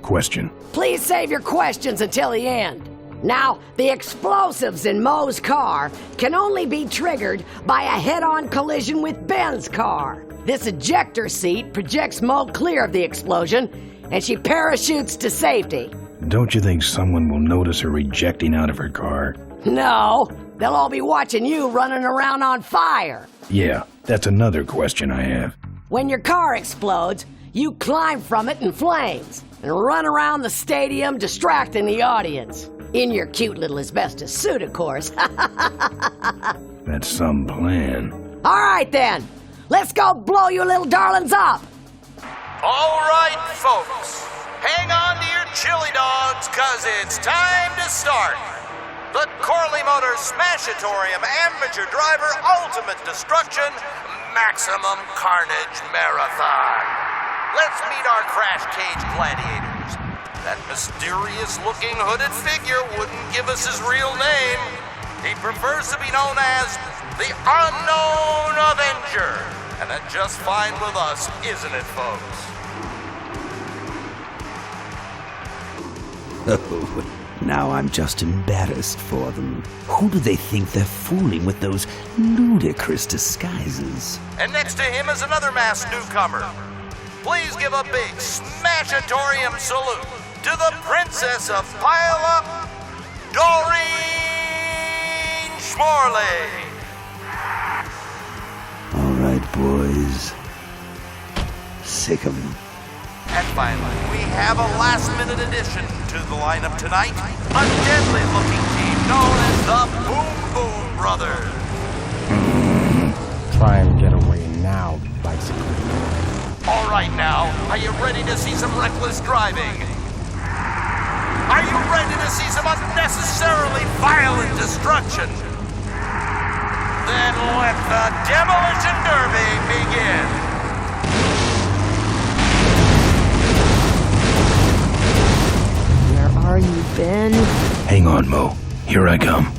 Question. Please save your questions until the end. Now, the explosives in Mo's car can only be triggered by a head-on collision with Ben's car. This ejector seat projects Mo clear of the explosion, and she parachutes to safety. Don't you think someone will notice her ejecting out of her car? No, they'll all be watching you running around on fire. Yeah, that's another question I have. When your car explodes, you climb from it in flames and run around the stadium distracting the audience. In your cute little asbestos suit, of course. That's some plan. All right, then. Let's go blow you little darlings up. All right, folks. Hang on to your chili dogs, because it's time to start. The Corley Motors Smashatorium Amateur Driver Ultimate Destruction Maximum Carnage Marathon. Let's meet our crash cage gladiators. That mysterious-looking hooded figure wouldn't give us his real name. He prefers to be known as the Unknown Avenger. And that's just fine with us, isn't it, folks? Oh, now I'm just embarrassed for them. Who do they think they're fooling with those ludicrous disguises? And next to him is another masked newcomer. Please give a big Smashatorium salute to the Princess of Pile-Up, Doreen Schmorley. All right, boys. Sick of them. And finally, we have a last-minute addition to the lineup tonight. A deadly-looking team known as the Boom Boom Brothers. Try and get away now, bicycle boy. All right now, are you ready to see some reckless driving? Are you ready to see some unnecessarily violent destruction? Then let the Demolition Derby begin. Where are you, Ben? Hang on, Mo. Here I come.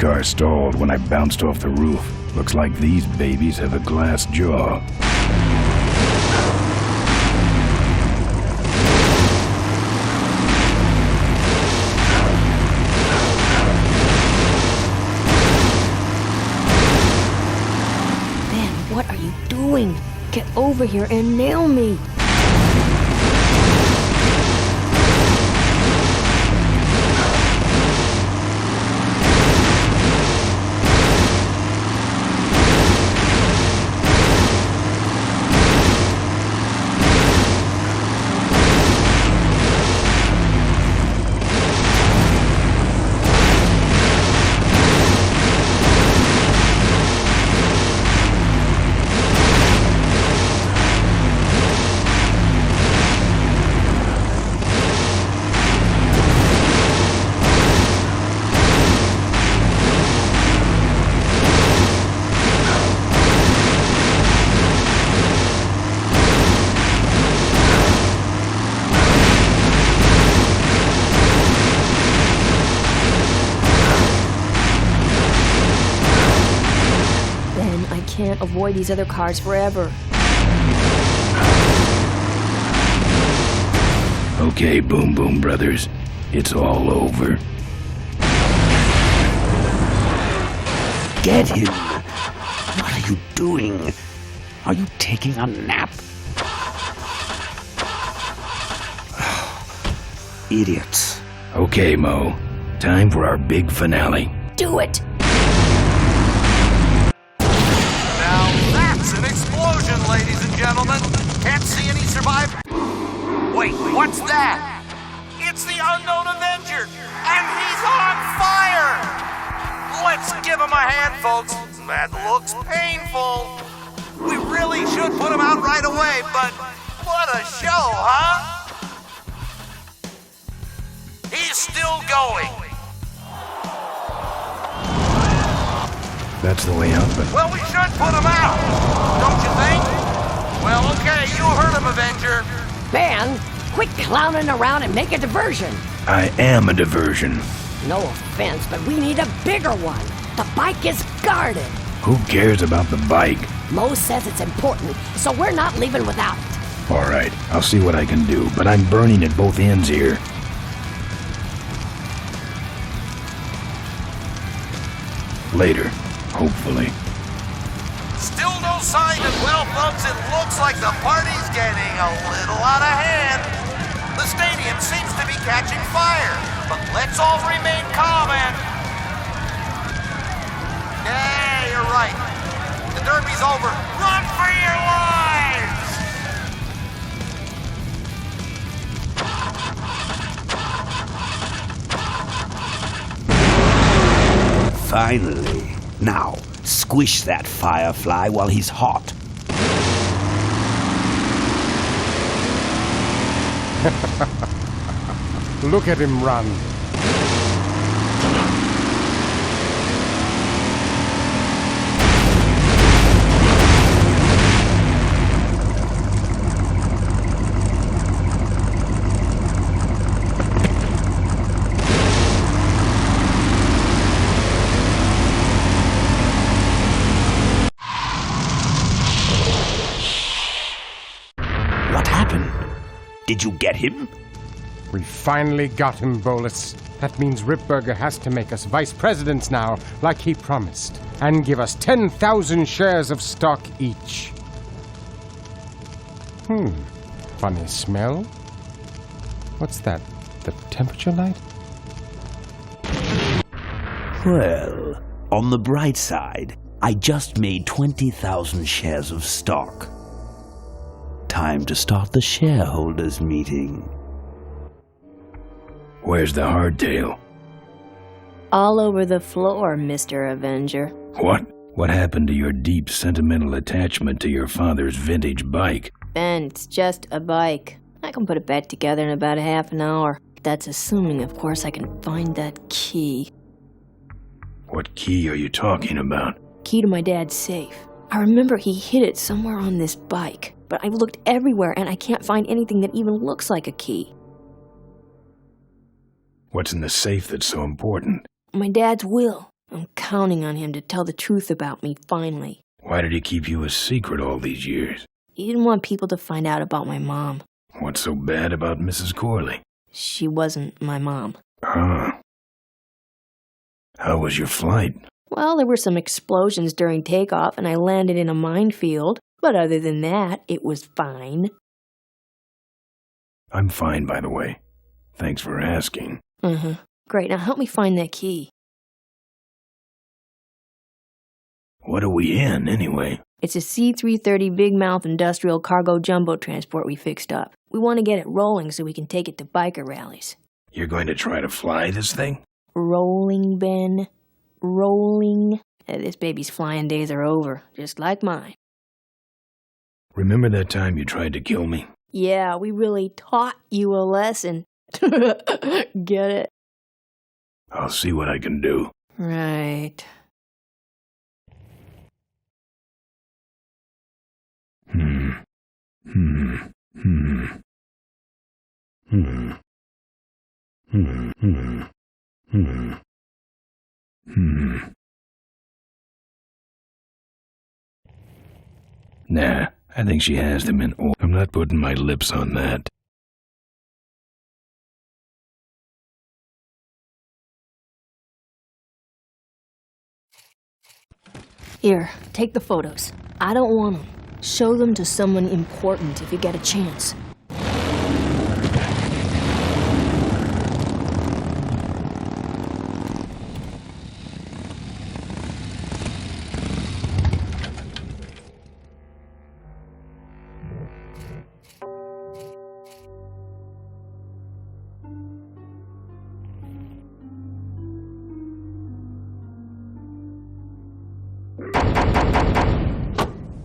car stalled when I bounced off the roof. Looks like these babies have a glass jaw. Ben, what are you doing? Get over here and nail me. Can't avoid these other cars forever. Okay, Boom Boom Brothers. It's all over. Get him! What are you doing? Are you taking a nap? Idiots. Okay, Mo. Time for our big finale. Do it! That's an explosion, ladies and gentlemen. Can't see any survivors. Wait, what's that? It's the Unknown Avenger, and he's on fire! Let's give him a hand, folks. That looks painful. We really should put him out right away, but what a show, huh? He's still going. That's the way out, but... Well, we should put him out, don't you think? Well, okay, you heard him, Avenger. Ben, quit clowning around and make a diversion. I am a diversion. No offense, but we need a bigger one. The bike is guarded. Who cares about the bike? Mo says it's important, so we're not leaving without it. All right, I'll see what I can do, but I'm burning at both ends here. Later, hopefully. Still no sign of, well, folks, it looks like the party's getting a little out of hand. The stadium seems to be catching fire, but let's all remain calm and... Yeah, you're right. The derby's over. Run for your lives! Finally. Now, squish that firefly while he's hot. Look at him run. What happened? Did you get him? We finally got him, Bolus. That means Ripburger has to make us vice presidents now, like he promised, and give us 10,000 shares of stock each. Funny smell. What's that? The temperature light? Well, on the bright side, I just made 20,000 shares of stock. Time to start the shareholders meeting. Where's the hardtail? All over the floor, Mr. Avenger. What? What happened to your deep sentimental attachment to your father's vintage bike? Ben, it's just a bike. I can put it back together in about a half an hour. That's assuming, of course, I can find that key. What key are you talking about? Key to my dad's safe. I remember he hid it somewhere on this bike, but I've looked everywhere and I can't find anything that even looks like a key. What's in the safe that's so important? My dad's will. I'm counting on him to tell the truth about me, finally. Why did he keep you a secret all these years? He didn't want people to find out about my mom. What's so bad about Mrs. Corley? She wasn't my mom. Huh. How was your flight? Well, there were some explosions during takeoff, and I landed in a minefield. But other than that, it was fine. I'm fine, by the way. Thanks for asking. Uh-huh. Great, now help me find that key. What are we in, anyway? It's a C-330 Big Mouth industrial cargo jumbo transport we fixed up. We want to get it rolling so we can take it to biker rallies. You're going to try to fly this thing? Rolling, Ben. Rolling. This baby's flying days are over, just like mine. Remember that time you tried to kill me? Yeah, we really taught you a lesson. Get it? I'll see what I can do. Right. Nah, I think she has them in order. I'm not putting my lips on that. Here, take the photos. I don't want them. Show them to someone important if you get a chance.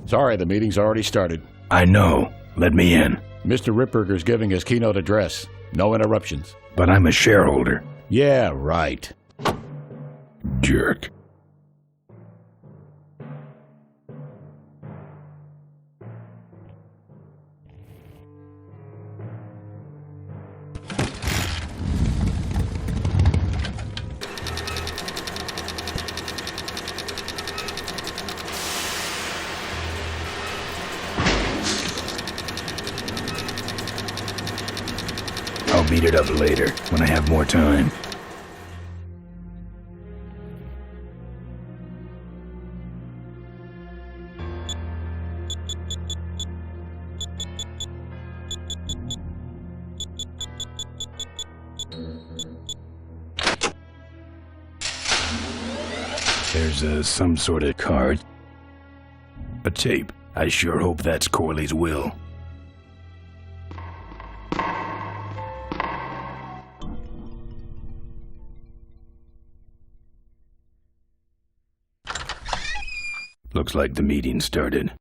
Sorry, the meeting's already started. I know. Let me in. Mr. Ripburger's giving his keynote address. No interruptions. But I'm a shareholder. Yeah, right. Jerk. I'll beat it up later, when I have more time. There's some sort of card. A tape. I sure hope that's Corley's will. Looks like the meeting started.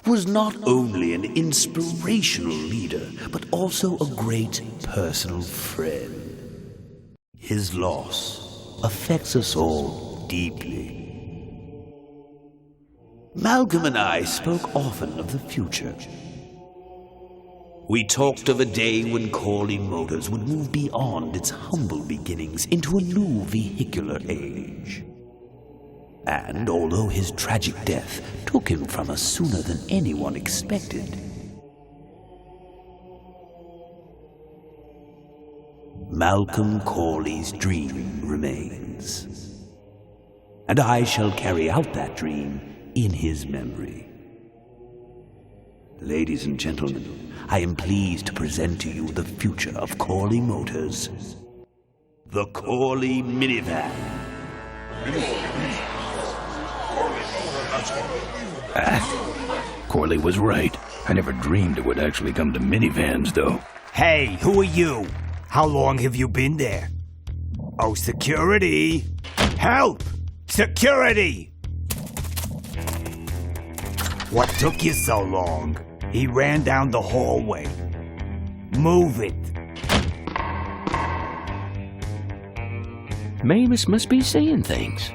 Was not only an inspirational leader, but also a great personal friend. His loss affects us all deeply. Malcolm and I spoke often of the future. We talked of a day when Corley Motors would move beyond its humble beginnings into a new vehicular age. And although his tragic death took him from us sooner than anyone expected, Malcolm Corley's dream remains. And I shall carry out that dream in his memory. Ladies and gentlemen, I am pleased to present to you the future of Corley Motors. The Corley Minivan. Corley was right. I never dreamed it would actually come to minivans, though. Hey, who are you? How long have you been there? Oh, security! Help! Security! What took you so long? He ran down the hallway. Move it. Mavis must be seeing things.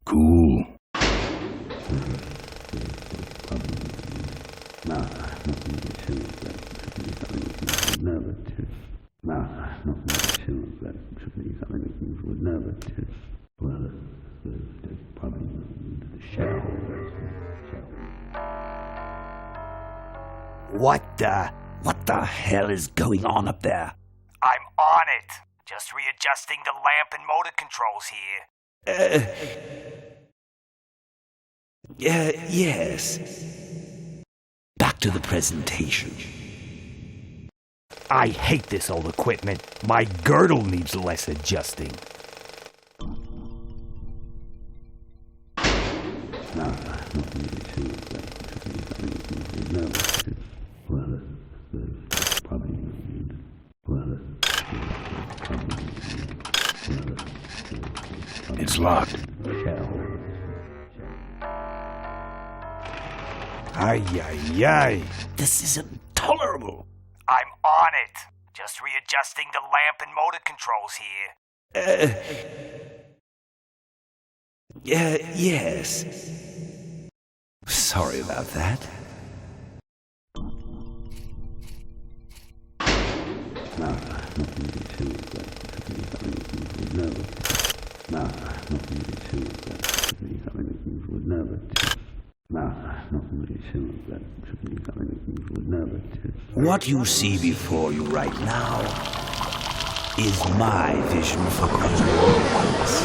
Cool. What the hell is going on up there? I'm on it. Just readjusting the lamp and motor controls here. Yes. Back to the presentation. I hate this old equipment. My girdle needs less adjusting. It's locked. Ay, ay, ay. This is intolerable. I'm on it. Just readjusting the lamp and motor controls here. Yes. Sorry about that. What you see before you right now is my vision for controls.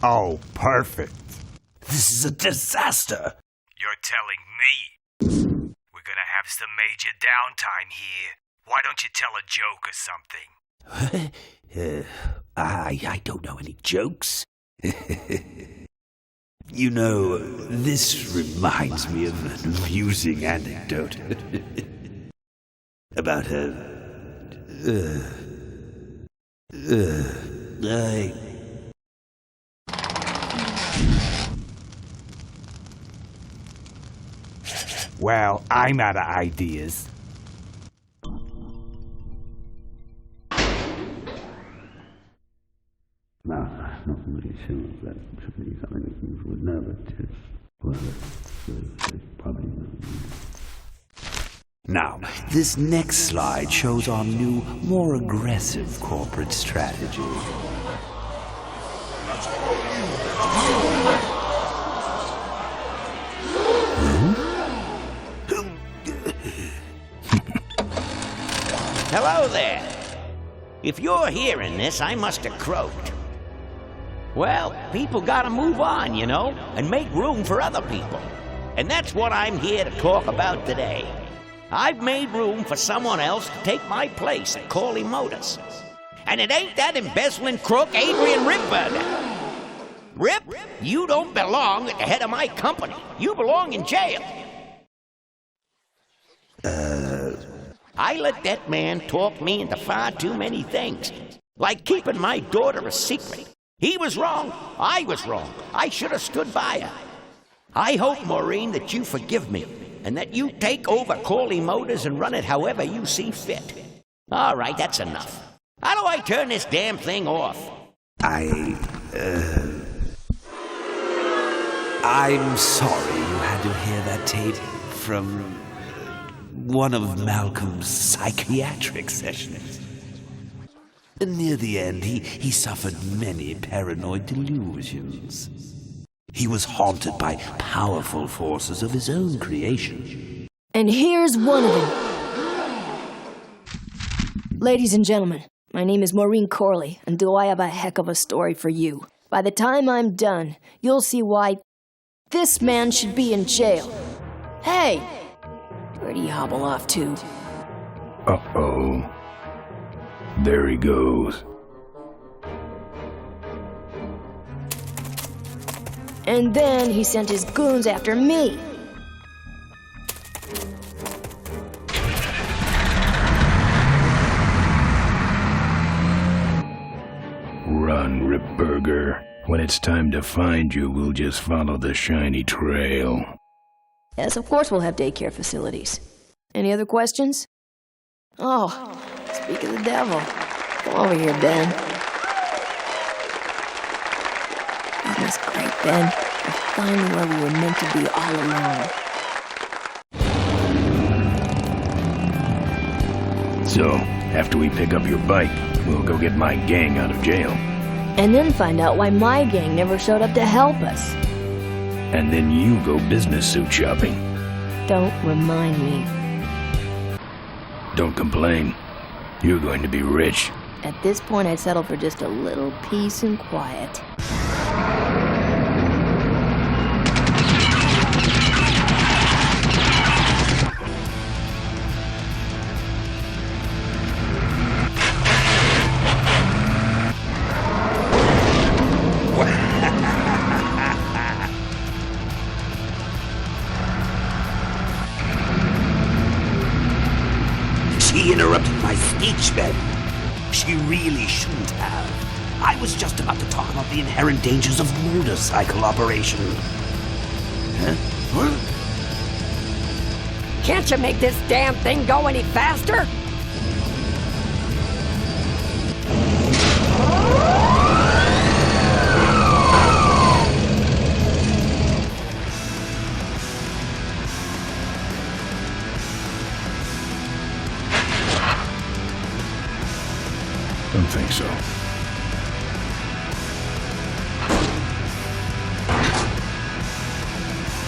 Oh, perfect. This is a disaster. You're telling me. We're gonna have some major downtime here. Why don't you tell a joke or something? I don't know any jokes. You know, this reminds me of an amusing anecdote about Well, I'm out of ideas. Now, this next slide shows our new, more aggressive corporate strategy. Hello there. If you're hearing this, I must have croaked. Well, people gotta move on, you know, and make room for other people. And that's what I'm here to talk about today. I've made room for someone else to take my place at Corley Motors. And it ain't that embezzling crook Adrian Ripburger. Rip, you don't belong at the head of my company. You belong in jail. I let that man talk me into far too many things. Like keeping my daughter a secret. He was wrong. I was wrong. I should have stood by her. I hope, Maureen, that you forgive me. And that you take over Corley Motors and run it however you see fit. All right, that's enough. How do I turn this damn thing off? I'm sorry you had to hear that tape from one of Malcolm's psychiatric sessions. Near the end, he suffered many paranoid delusions. He was haunted by powerful forces of his own creation. And here's one of them. Ladies and gentlemen, my name is Maureen Corley, and do I have a heck of a story for you. By the time I'm done, you'll see why this man should be in jail. Hey! Where'd he hobble off to? Uh-oh. There he goes. And then he sent his goons after me. Run, Ripburger. When it's time to find you, we'll just follow the shiny trail. Yes, of course we'll have daycare facilities. Any other questions? Oh, speak of the devil. Come over here, Ben. is great, Ben. We're finally where we were meant to be all along. So, after we pick up your bike, we'll go get my gang out of jail. And then find out why my gang never showed up to help us. And then you go business suit shopping. Don't remind me. Don't complain. You're going to be rich. At this point, I'd settle for just a little peace and quiet. She interrupted my speech, Ben. She really shouldn't have. I was just about to talk about the inherent dangers of motorcycle operation. Huh? Can't you make this damn thing go any faster? Don't think so.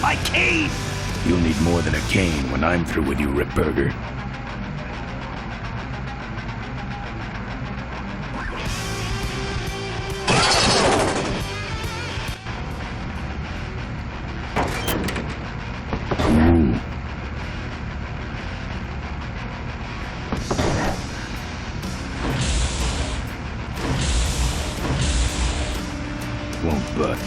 My cane! You'll need more than a cane when I'm through with you, Ripburger. Won't butt.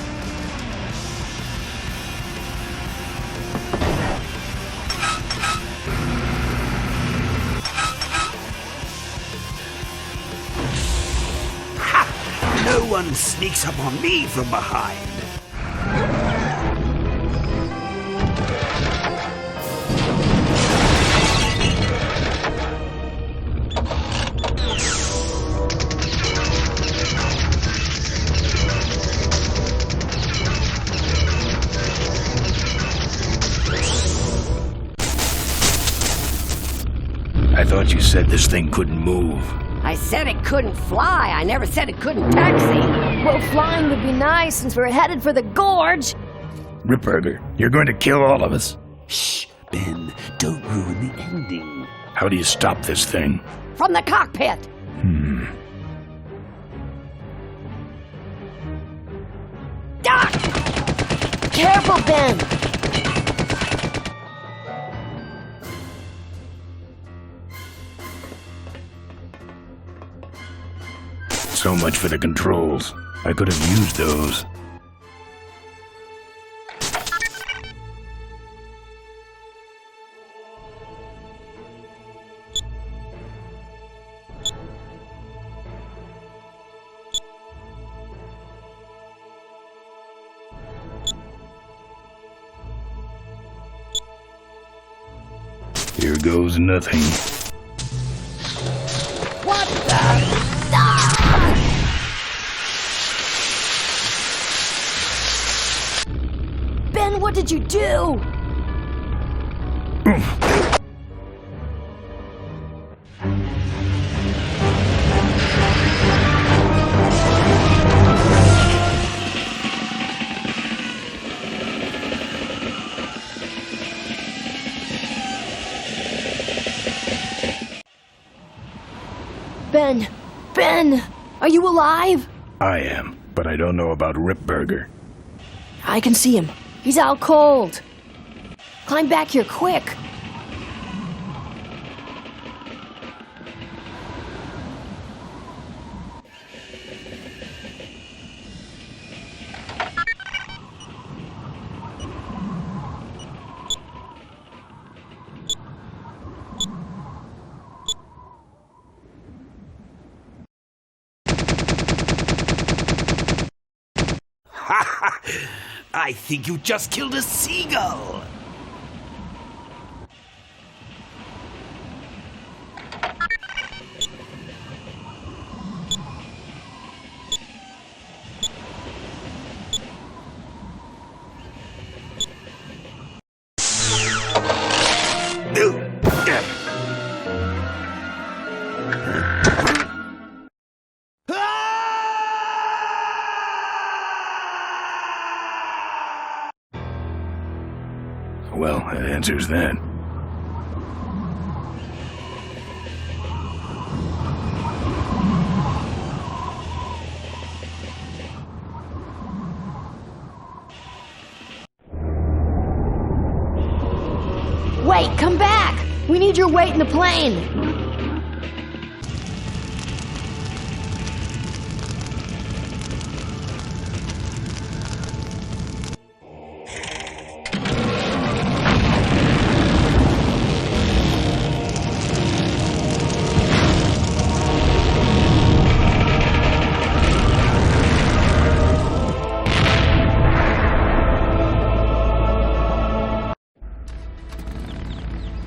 Ha! No one sneaks up on me from behind. I thought you said this thing couldn't move. I said it couldn't fly. I never said it couldn't taxi. Well, flying would be nice since we're headed for the gorge. Ripburger, you're going to kill all of us. Shh, Ben, don't ruin the ending. How do you stop this thing? From the cockpit. Ah! Careful, Ben. So much for the controls. I could have used those. Here goes nothing. What the? Ben, what did you do? Ben, are you alive? I am, but I don't know about Ripburger. I can see him. He's out cold. Climb back here quick. I think you just killed a seagull. Well, that answers that. Wait, come back! We need your weight in the plane!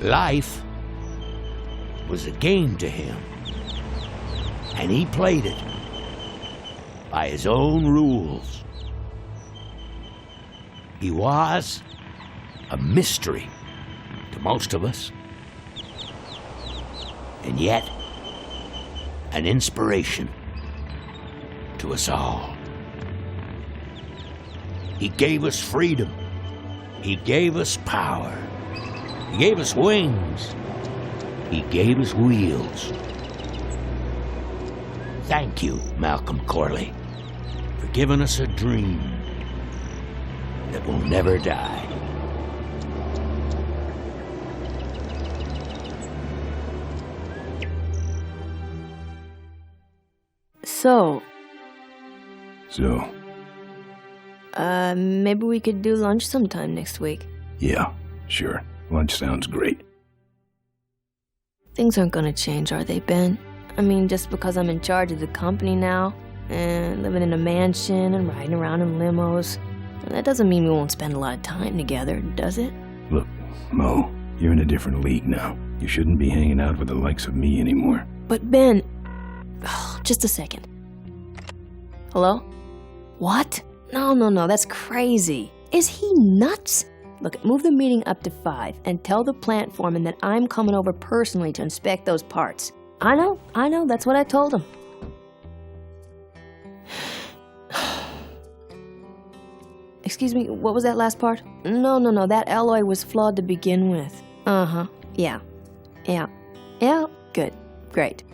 Life was a game to him, and he played it by his own rules. He was a mystery to most of us, and yet an inspiration to us all. He gave us freedom. He gave us power. He gave us wings. He gave us wheels. Thank you, Malcolm Corley, for giving us a dream that will never die. So, maybe we could do lunch sometime next week. Yeah, sure. Lunch sounds great. Things aren't gonna change, are they, Ben? I mean, just because I'm in charge of the company now, and living in a mansion and riding around in limos, that doesn't mean we won't spend a lot of time together, does it? Look, Mo, you're in a different league now. You shouldn't be hanging out with the likes of me anymore. But Ben... Oh, just a second. Hello? What? No, that's crazy. Is he nuts? Look, move the meeting up to 5 and tell the plant foreman that I'm coming over personally to inspect those parts. I know, that's what I told him. Excuse me, what was that last part? No, that alloy was flawed to begin with. Yeah, good, great.